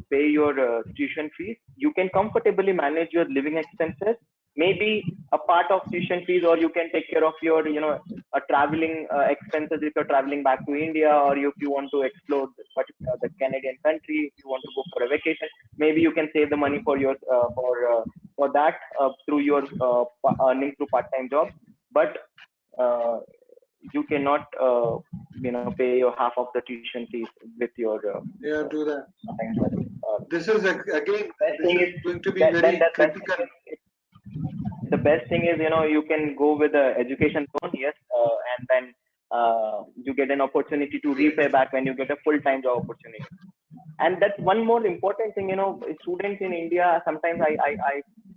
pay your tuition fees. You can comfortably manage your living expenses, maybe a part of tuition fees, or you can take care of your traveling expenses if you're traveling back to India, or if you want to explore the Canadian country, if you want to go for a vacation, maybe you can save the money for your for that through your earning through part-time job. But you cannot pay your half of the tuition fees with your do that. part-time job. This is again, Best this thing is is going to be that, very that critical. the best thing is you can go with the education loan, yes, and then you get an opportunity to repay back when you get a full-time job opportunity. And that's one more important thing. Students in India, sometimes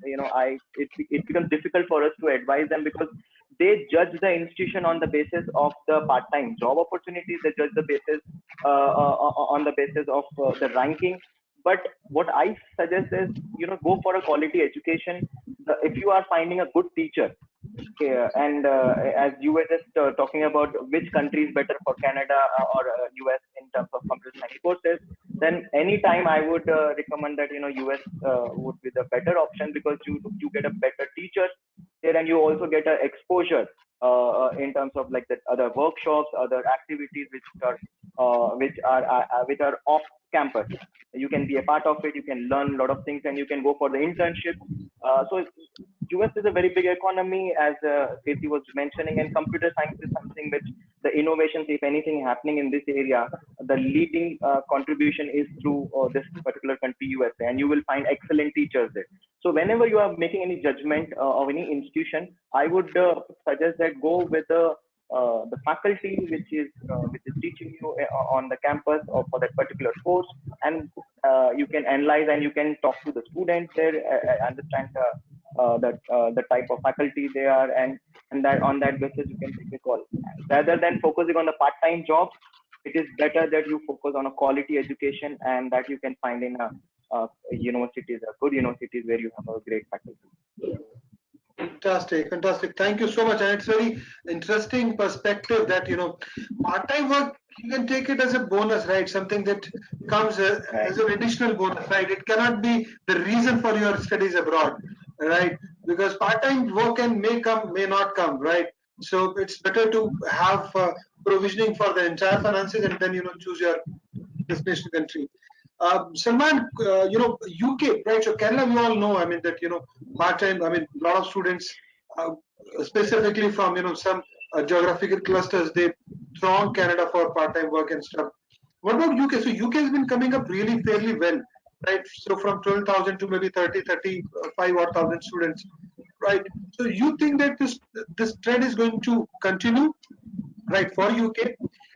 it becomes difficult for us to advise them, because they judge the institution on the basis of the part-time job opportunities. They judge the basis on the basis of the ranking. But what I suggest is, go for a quality education. If you are finding a good teacher, and as you were just talking about which country is better for Canada or US in terms of computer science courses, then anytime I would recommend that US would be the better option, because you get a better teacher there, and you also get a exposure in terms of like the other workshops, other activities which are off campus. You can be a part of it. You can learn a lot of things, and you can go for the internship. So US is a very big economy, as Kirthi was mentioning, and computer science is something which the innovations, if anything, happening in this area, the leading contribution is through this particular country, USA, and you will find excellent teachers there. So whenever you are making any judgment of any institution, I would suggest that go with the faculty which is teaching you on the campus or for that particular course, and you can analyze and you can talk to the students there, understand the type of faculty they are, and that on that basis you can take a call. Rather than focusing on the part-time jobs, it is better that you focus on a quality education, and that you can find in universities, good universities where you have a great faculty. Fantastic, fantastic. Thank you so much. And it's very interesting perspective that, part-time work, you can take it as a bonus, right? Something that comes as an additional bonus, right? It cannot be the reason for your studies abroad, right? Because part-time work may come, may not come, right? So it's better to have provisioning for the entire finances, and then, choose your destination country. Salman, UK, right? So Kerala, we all know, that, part-time, a lot of students, specifically from, some geographical clusters, they throng Canada for part-time work and stuff. What about UK? So UK has been coming up really fairly well, right? So from 12,000 to maybe 30, 35 odd thousand students, right? So you think that this trend is going to continue, right, for UK?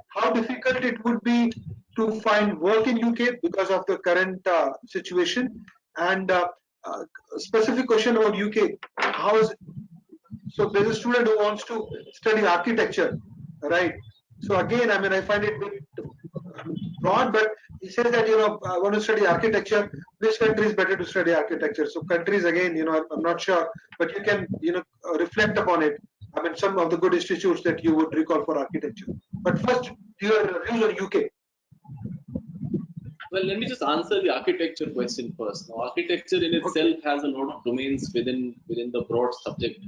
How difficult it would be to find work in UK because of the current situation? And specific question about UK, how is, so there's a student who wants to study architecture, right? So again, I mean, I find it a bit broad, but he says that, I want to study architecture. Which country is better to study architecture? So countries, again, I'm not sure, but you can, reflect upon it. I mean, some of the good institutes that you would recall for architecture. But first, your views on UK. Well, let me just answer the architecture question first. Now, architecture in itself has a lot of domains within the broad subject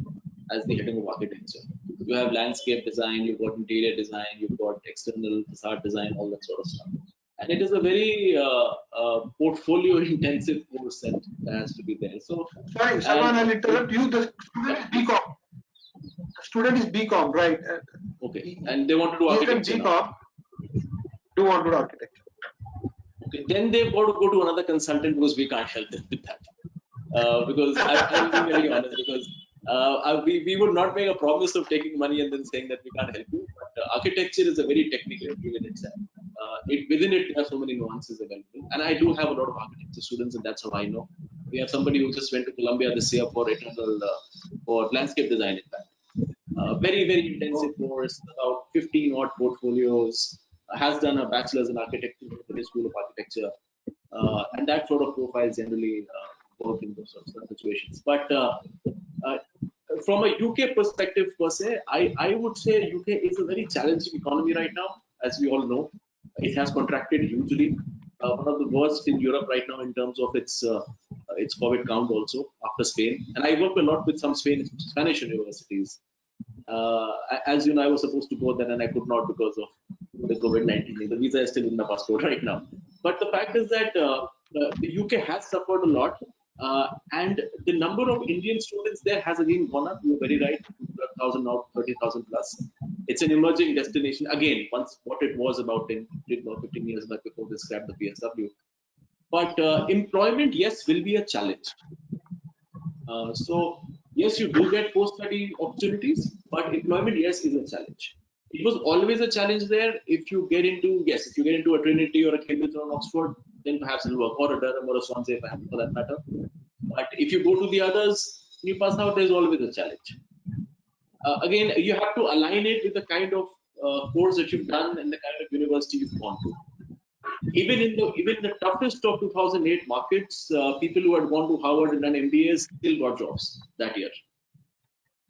as the heading of architecture. You have landscape design, you've got interior design, you've got external facade design, all that sort of stuff. And it is a very portfolio-intensive course that has to be there. So, sorry, Salman, I'll interrupt you. The student is BCom. The student is BCom, right? Okay, and they want to do architecture. BCom, do want to do architecture. Okay, then they've got to go to another consultant because we can't help them with that. Because I'm being very honest, because we would not make a promise of taking money and then saying that we can't help you. But architecture is a very technical field in itself. Within it, there are so many nuances available. And I do have a lot of architecture students, and that's how I know. We have somebody who just went to Columbia this year for for landscape design, in fact. Very, very intensive course, about 15 odd portfolios. Has done a bachelor's in architecture from the School of Architecture, and that sort of profile generally work in those sorts of situations. But from a UK perspective per se, I would say UK is a very challenging economy right now, as we all know. It has contracted hugely, one of the worst in Europe right now in terms of its COVID count also after Spain. And I work a lot with some Spanish universities. As you know, I was supposed to go there and I could not because of the COVID-19. The visa is still in the passport right now. But the fact is that the UK has suffered a lot, and the number of Indian students there has again gone up. You're very right, 12,000 now, 30,000 plus. It's an emerging destination again. Once what it was about 15 years back before they scrapped the PSW. But employment, yes, will be a challenge. So yes, you do get post-study opportunities, but employment, yes, is a challenge. It was always a challenge there. If you get into a Trinity or a Cambridge or an Oxford, then perhaps it'll work, or a Durham or a Swansea for that matter. But if you go to the others, you pass out, there's always a challenge. Again, you have to align it with the kind of course that you've done and the kind of university you've gone to. Even in the toughest of 2008 markets, people who had gone to Harvard and done MBAs still got jobs that year.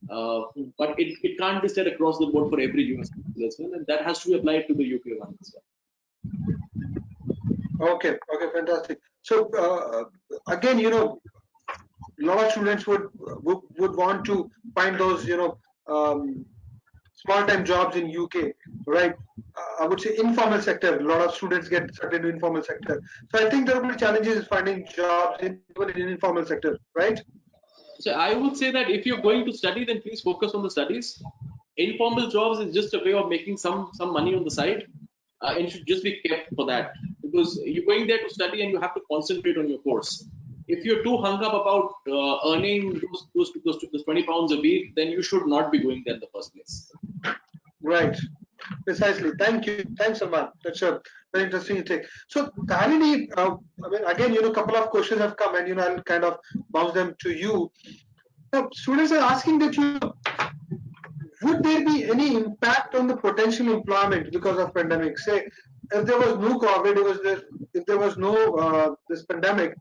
But it can't be said across the board for every university as well, and that has to be applied to the UK one as well. Okay, fantastic. So again, a lot of students would want to find those, small-time jobs in UK, right? I would say informal sector. A lot of students get sucked into informal sector. So I think there will be challenges finding jobs in informal sector, right? So I would say that if you're going to study, then please focus on the studies. Informal jobs is just a way of making some money on the side, and you should just be kept for that, because you're going there to study and you have to concentrate on your course. If you're too hung up about earning those 20 pounds a week, then you should not be going there in the first place. Right. Precisely. Thank you. Thanks, Salman. That's a very interesting take. So, Dharini, I mean, again, a couple of questions have come, and I'll kind of bounce them to you. Now, students are asking that would there be any impact on the potential employment because of pandemic? Say, if there was no COVID, if there was no this pandemic,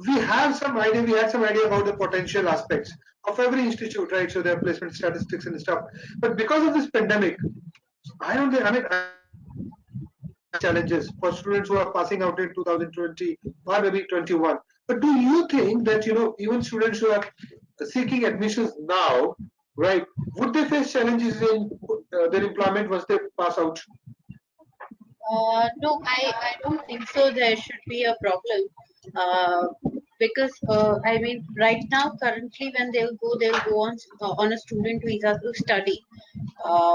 we had some idea about the potential aspects of every institute, right? So their placement statistics and stuff. But because of this pandemic, I don't think, I mean, challenges for students who are passing out in 2020 or maybe 21. But do you think that, even students who are seeking admissions now, right, would they face challenges in their employment once they pass out? No, I don't think so. There should be a problem because I mean, right now, currently, when they'll go on a student visa to study.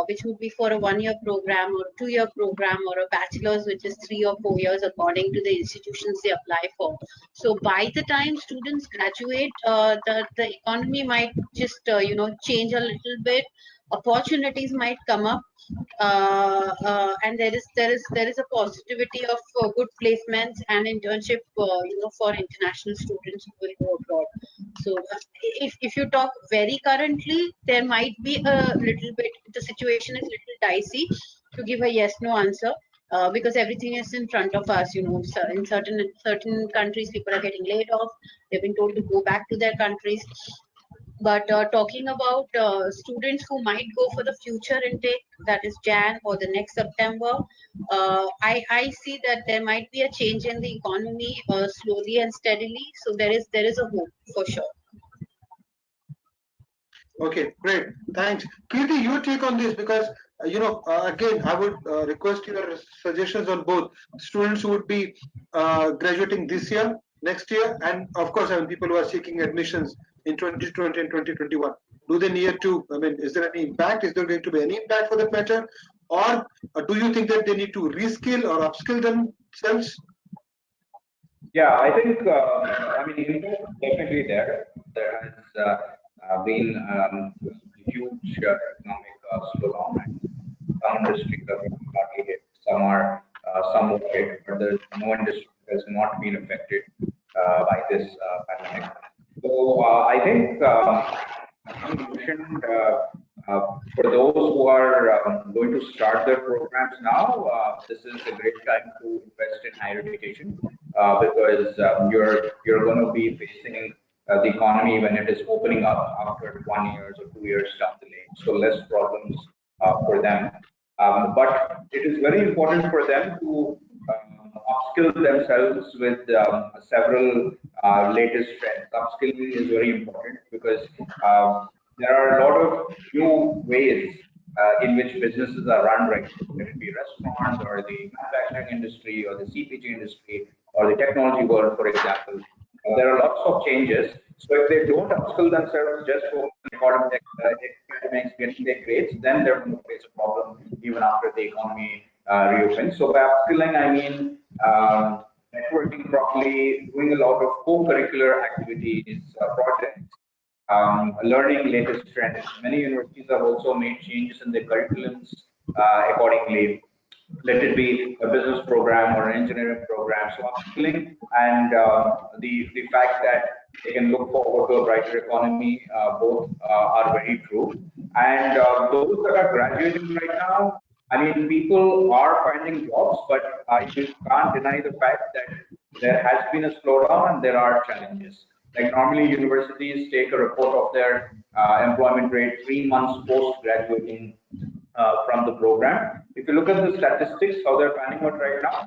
which would be for a 1-year program or 2-year program or a bachelor's, which is 3 or 4 years according to the institutions they apply for. So by the time students graduate, the economy might just change a little bit. Opportunities might come up, and there is a positivity of good placements and internship, for international students who will go abroad. So if you talk very currently, there might be a little bit, the situation is little dicey to give a yes no answer, because everything is in front of us. So in certain countries, people are getting laid off. They've been told to go back to their countries. But talking about students who might go for the future intake, that is Jan or the next September, I see that there might be a change in the economy slowly and steadily. So there is a hope for sure. Okay, great. Thanks. Kirti, your take on this, because, again, I would request your suggestions on both students who would be graduating this year, next year, and of course, people who are seeking admissions in 2020 and 2021. Do they need to, is there any impact? Is there going to be any impact for that matter? Or do you think that they need to reskill or upskill themselves? Yeah, I think, impact is definitely there. There has been a huge economic slowdown, and some industries are being hardly hit, some are somewhat hit, but there's no industry that has not been affected by this pandemic. So I think, as you mentioned, for those who are going to start their programs now, this is a great time to invest in higher education, because you're going to be facing the economy when it is opening up after 1 year or 2 years down the lane. So less problems for them. But it is very important for them to upskill themselves with several latest trends. Upskilling is very important because there are a lot of new ways in which businesses are run right now, whether it be restaurants or the manufacturing industry or the CPG industry or the technology world, for example. There are lots of changes. So if they don't upskill themselves just for academics, getting their grades, then they're going to face a problem even after the economy reopens. So by upskilling, I mean networking properly, doing a lot of co-curricular activities, projects, learning latest trends. Many universities have also made changes in their curriculums accordingly. Let it be a business program or an engineering program. So upskilling and the fact that they can look forward to a brighter economy, both are very true. And those that are graduating right now, I mean, people are finding jobs, but you can't deny the fact that there has been a slowdown and there are challenges. Like normally, universities take a report of their employment rate 3 months post graduating from the program. If you look at the statistics, how they're panning out right now,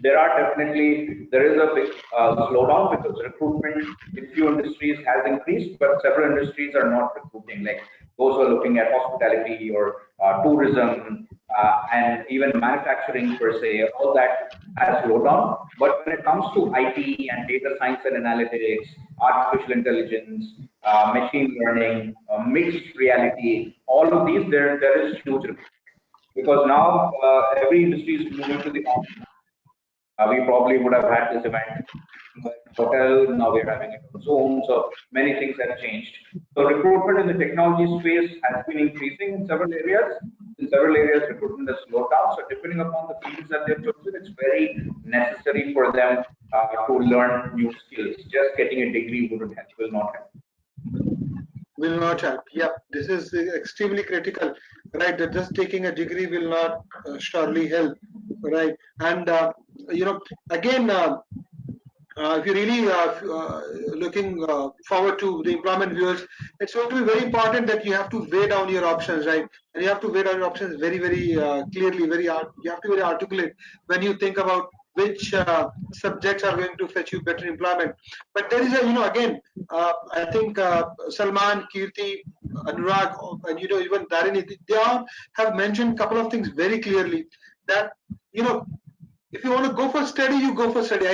there is a big slowdown because recruitment in few industries has increased, but several industries are not recruiting. Like those who are looking at hospitality or tourism and even manufacturing per se, all that has slowed down. But when it comes to IT and data science and analytics, artificial intelligence, machine learning, mixed reality, all of these, there is huge recruitment because now every industry is moving to the online. We probably would have had this event in a hotel. Now we're having it on Zoom. So many things have changed. So recruitment in the technology space has been increasing in several areas. In several areas, recruitment has slowed down. So depending upon the fields that they've chosen, it's very necessary for them to learn new skills. Just getting a degree wouldn't help, will not help. Will not help. Yeah, this is extremely critical, right? That just taking a degree will not surely help, right? And again, if you're really looking forward to the employment viewers, it's going to be very important that you have to weigh down your options, right? And you have to weigh down your options very, very clearly. You have to be very articulate when you think about which subjects are going to fetch you better employment. But there is again, I think Salman, Kirti, Anurag, and even Dharini, they all have mentioned a couple of things very clearly. That if you want to go for study, you go for study.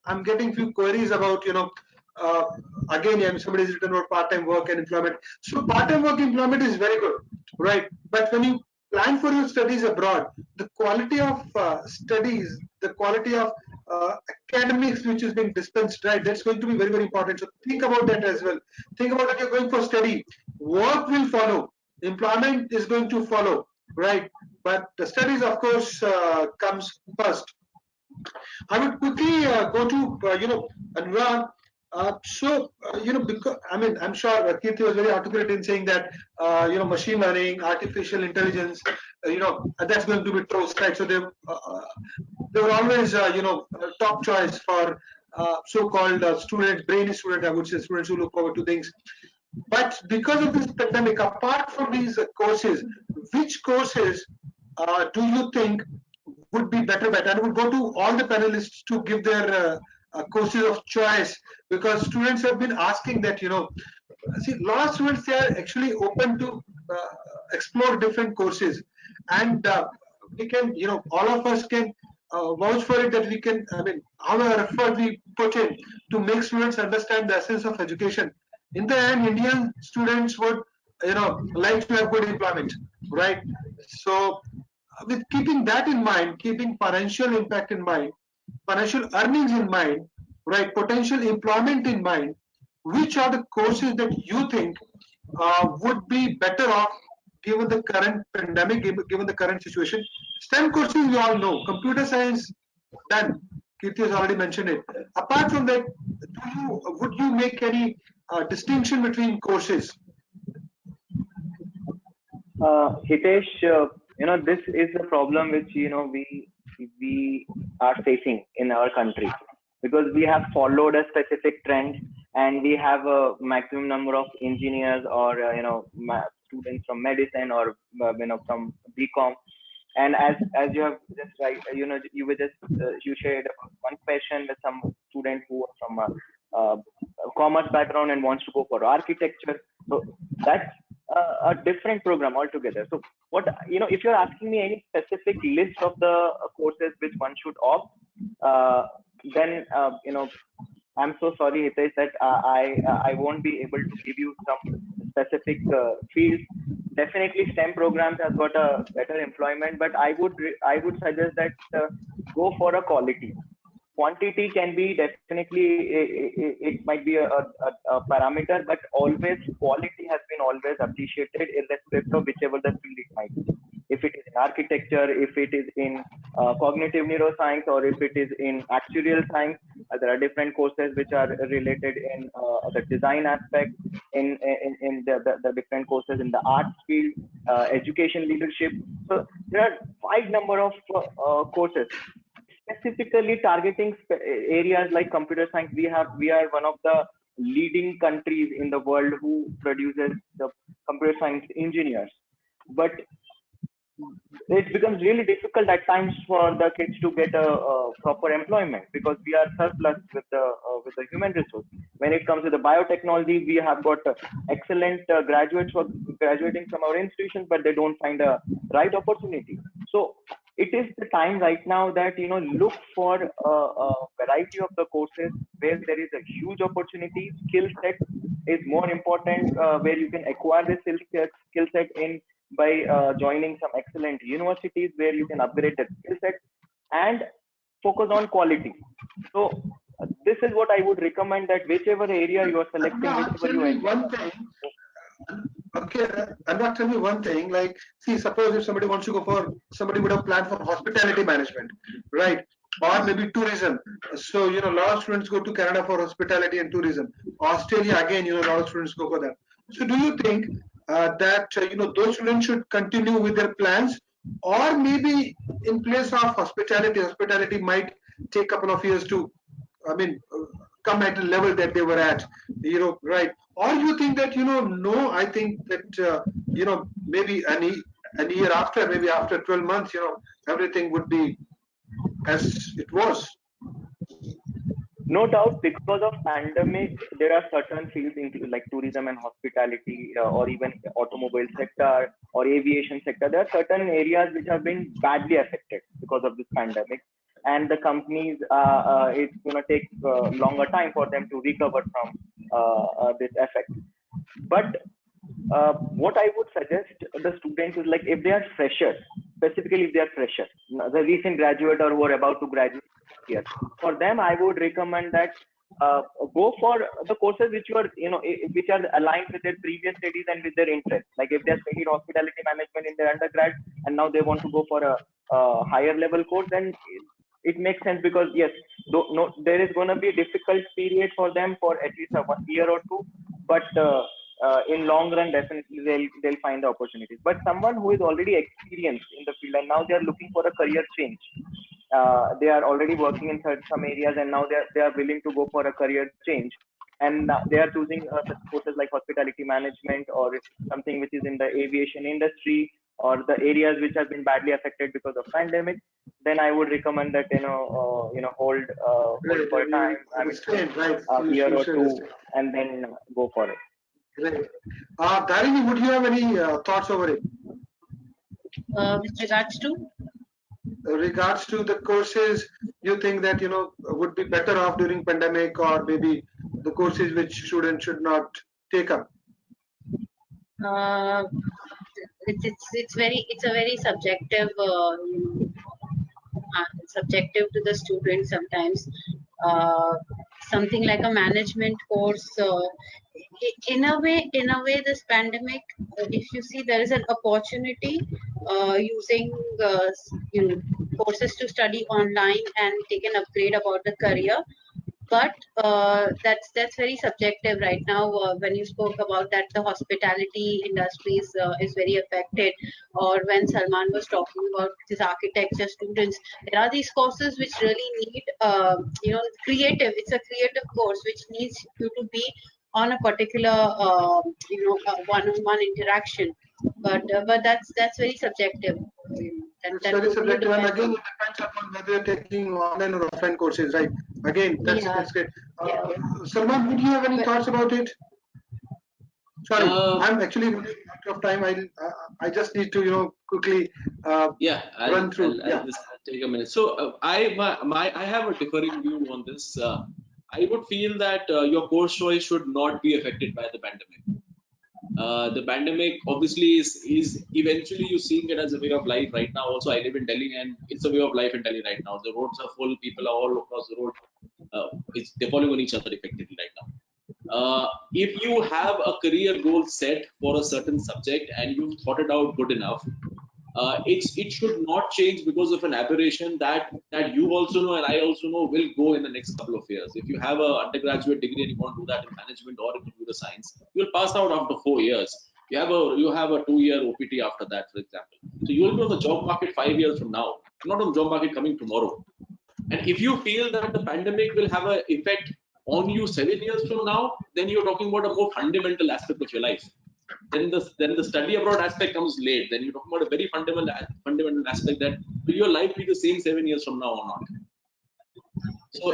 I'm getting few queries about uh, again, somebody has written about part-time work and employment. So part-time work employment is very good, right? But when you plan for your studies abroad, the quality of studies, the quality of academics which is being dispensed, right? That's going to be very, very important. So think about that as well. Think about that you're going for study. Work will follow. Employment is going to follow, right? But the studies, of course, comes first. I would quickly go to Anurag. Because I mean, I'm sure Kirti was very articulate in saying that machine learning, artificial intelligence, that's going to be toast, right? So they were always top choice for so-called students, brainy student, I would say, students who look forward to things. But because of this pandemic, apart from these courses, which courses do you think would be better bet? And would go to all the panelists to give their courses of choice, because students have been asking that, see, a lot of students, they are actually open to explore different courses, and we can, all of us can vouch for it that we can, I mean, our effort we put in to make students understand the essence of education. In the end, Indian students would, like to have good employment, right? So with keeping that in mind, keeping financial impact in mind, financial earnings in mind, right, potential employment in mind, which are the courses that you think would be better off given the current pandemic, given the current situation? STEM courses, we all know. Computer science, done. Kirti has already mentioned it. Apart from that, would you make any distinction between courses? Hitesh, this is a problem which we are facing in our country, because we have followed a specific trend, and we have a maximum number of engineers or students from medicine or from BCom. And as you have just right, you were just you shared one question with some student who are from a commerce background and wants to go for architecture. So that's a different program altogether. So what, if you're asking me any specific list of the courses which one should opt, then I'm so sorry, Hitesh, that I won't be able to give you some specific fields. Definitely, STEM programs has got a better employment, but I would suggest that go for a quality. Quantity can be definitely, it might be a parameter, but always quality has been always appreciated irrespective of whichever the field it might be. If it is in architecture, if it is in cognitive neuroscience, or if it is in actuarial science, there are different courses which are related in the design aspect, in the different courses in the arts field, education leadership. So there are wide number of courses specifically targeting areas like computer science. We are one of the leading countries in the world who produces the computer science engineers, but it becomes really difficult at times for the kids to get a proper employment, because we are surplus with the human resource. When it comes to the biotechnology, we have got excellent graduates who are graduating from our institutions, but they don't find a right opportunity. So it is the time right now that look for a variety of the courses where there is a huge opportunity. Skill set is more important, where you can acquire the skill set in by joining some excellent universities where you can upgrade the skill set and focus on quality. So this is what I would recommend, that whichever area you are selecting, whichever you enjoy. One thing. Okay, Anurag, tell me one thing. Like, see, suppose if somebody wants to go for, somebody would have planned for hospitality management, right? Or maybe tourism. So, a lot of students go to Canada for hospitality and tourism. Australia, again, a lot of students go for that. So, do you think that, those students should continue with their plans, or maybe in place of hospitality might take a couple of years to, I mean, come at the level that they were at, right? Or you think that, no, I think that, maybe an year after, maybe after 12 months, everything would be as it was. No doubt, because of pandemic, there are certain fields like tourism and hospitality, or even automobile sector or aviation sector. There are certain areas which have been badly affected because of this pandemic. and the companies it's going to take longer time for them to recover from this effect. But what I would suggest the students is, like, if they are freshers, specifically if they are freshers, the recent graduate or who are about to graduate here, for them I would recommend that go for the courses which you are, which are aligned with their previous studies and with their interests. Like if they have studied hospitality management in their undergrad and now they want to go for a higher level course, then it makes sense, because yes, no, there is going to be a difficult period for them for at least a 1 year or two, but in long run definitely they'll find the opportunities. But someone who is already experienced in the field and now they are looking for a career change, they are already working in some areas and now they are willing to go for a career change, and they are choosing such courses like hospitality management or something which is in the aviation industry or the areas which have been badly affected because of pandemic, then I would recommend that hold for a time, I mean right. a year or two, and then go for it. Great. Dharini, would you have any thoughts over it? With Regards to the courses you think that would be better off during pandemic, or maybe the courses which students should not take up? It's a very subjective subjective to the student sometimes. Something like a management course, in a way this pandemic, if you see, there is an opportunity using courses to study online and take an upgrade about the career. But that's very subjective right now. When you spoke about that the hospitality industry is very affected, or when Salman was talking about these architecture students, there are these courses which really need creative. It's a creative course which needs you to be on a particular one-on-one interaction. But that's very subjective. It's very subjective, and again, it depends upon whether you're taking online or offline courses, right? Again, that's great. Salman, would you have any thoughts about it? Sorry, I'm actually running out of time. I just need to quickly run through. I'll just take a minute. So I have a differing view on this. I would feel that your course choice should not be affected by the pandemic. The pandemic obviously is eventually you're seeing it as a way of life right now. Also, I live in Delhi and it's a way of life in Delhi right now. The roads are full, people are all across the road. They're falling on each other effectively right now. If you have a career goal set for a certain subject and you've thought it out good enough, it should not change because of an aberration that you also know and I also know will go in the next couple of years. If you have an undergraduate degree and you want to do that in management or in computer science, you'll pass out after 4 years. You have a 2-year OPT after that, for example. So you'll be on the job market 5 years from now, not on the job market coming tomorrow. And if you feel that the pandemic will have an effect on you 7 years from now, then you're talking about a more fundamental aspect of your life. Then the study abroad aspect comes late. Then you're talking about a very fundamental aspect that will your life be the same 7 years from now or not? So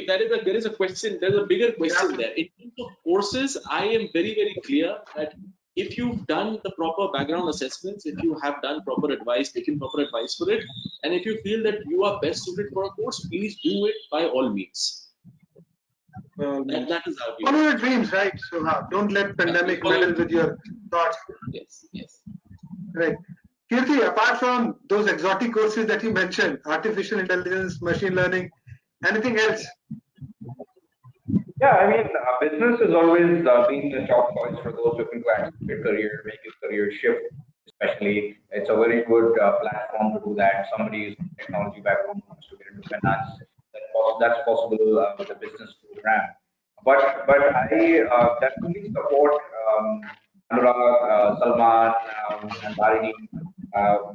there is a question. There's a bigger question there. In terms of courses, I am very, very clear that if you've done the proper background assessments, if you have done proper advice, taken proper advice for it, and if you feel that you are best suited for a course, please do it by all means. That is our view. Follow your dreams, right? So don't let pandemic meddle with your thoughts. Yes. Right. Kirthi, apart from those exotic courses that you mentioned, artificial intelligence, machine learning, anything else? Yeah, I mean, business has always been the top choice for those looking to accelerate career, make a career shift. Especially, it's a very good platform to do that. Somebody is technology background wants to get into finance. That's possible with a business program. But I definitely support Anurag, Salman, and Dharini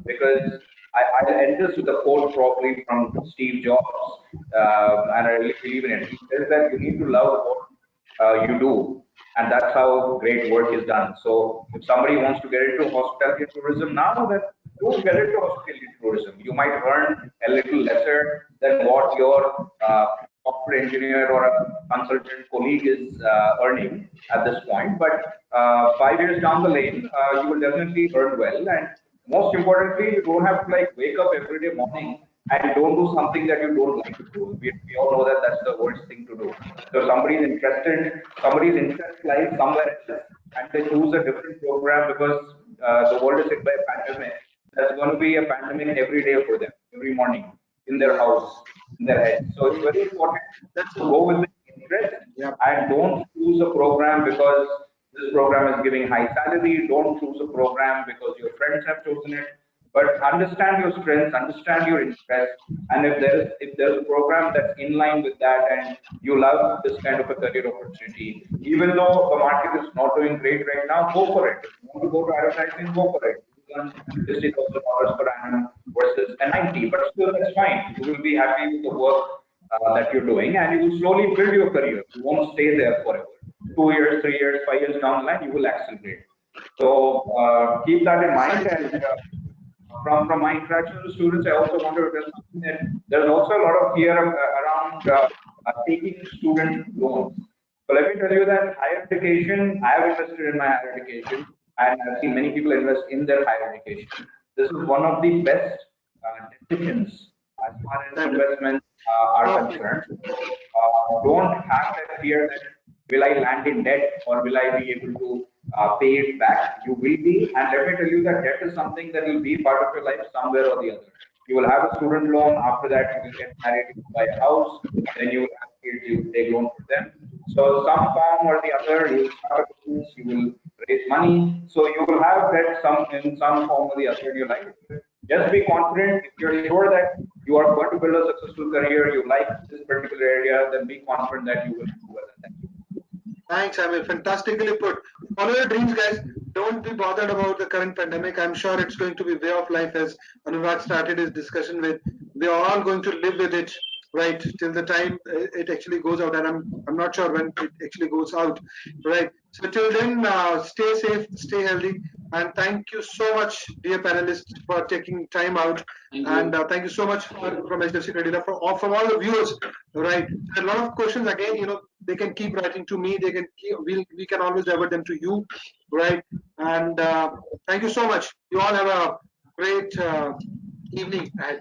because I end this with a quote probably from Steve Jobs, and I really believe in it. He says that you need to love what you do, and that's how great work is done. So if somebody wants to get into hospitality and tourism now, then don't get into hospitality and tourism. You might earn a little lesser than what your software engineer or a consultant colleague is earning at this point, but 5 years down the lane, you will definitely earn well. And most importantly, you don't have to like wake up every day morning and don't do something that you don't like to do. We all know that that's the worst thing to do. So somebody's interest lies somewhere else, and they choose a different program because the world is hit by a pandemic. There's going to be a pandemic every day for them, every morning in their Yes. house, in their head. So it's very important That's to go with the interest yeah. and don't choose a program because this program is giving high salary. Don't choose a program because your friends have chosen it. But understand your strengths, understand your interests, and if there's a program that's in line with that, and you love this kind of a career opportunity, even though the market is not doing great right now, go for it. If you want to go to advertising, go for it. You earn $60,000 per annum versus a 90, but still that's fine. You will be happy with the work that you're doing, and you will slowly build your career. You won't stay there forever. 2 years, 3 years, 5 years down the line, you will accelerate. So keep that in mind. And from my interactions with students, I also want to tell something that there's also a lot of fear around taking student loans. So let me tell you that higher education, I have invested in my higher education, and I've seen many people invest in their higher education. This is one of the best decisions as far as investments are concerned. So don't have that fear that will I land in debt or will I be able to pay it back? You will be, and let me tell you that debt is something that will be part of your life somewhere or the other. You will have a student loan. After that, you will get married, you will buy a house. Then you will have kids, you will take loan for them. So some form or the other, you will start a business, you will raise money. So you will have debt some in some form or the other in your life. Just be confident. If you're sure that you are going to build a successful career, you like this particular area, then be confident that you will do well in that. Thanks, I mean, fantastically put. Follow your dreams, guys. Don't be bothered about the current pandemic. I'm sure it's going to be way of life, as Anurag started his discussion with. We are all going to live with it, right, till the time it actually goes out. And I'm not sure when it actually goes out, right. So till then, stay safe, stay healthy, and thank you so much, dear panelists, for taking time out. And thank you so much from HDFC Credila from all the viewers, right. A lot of questions again, they can keep writing to me. They can we can always divert them to you, right? And thank you so much. You all have a great evening ahead.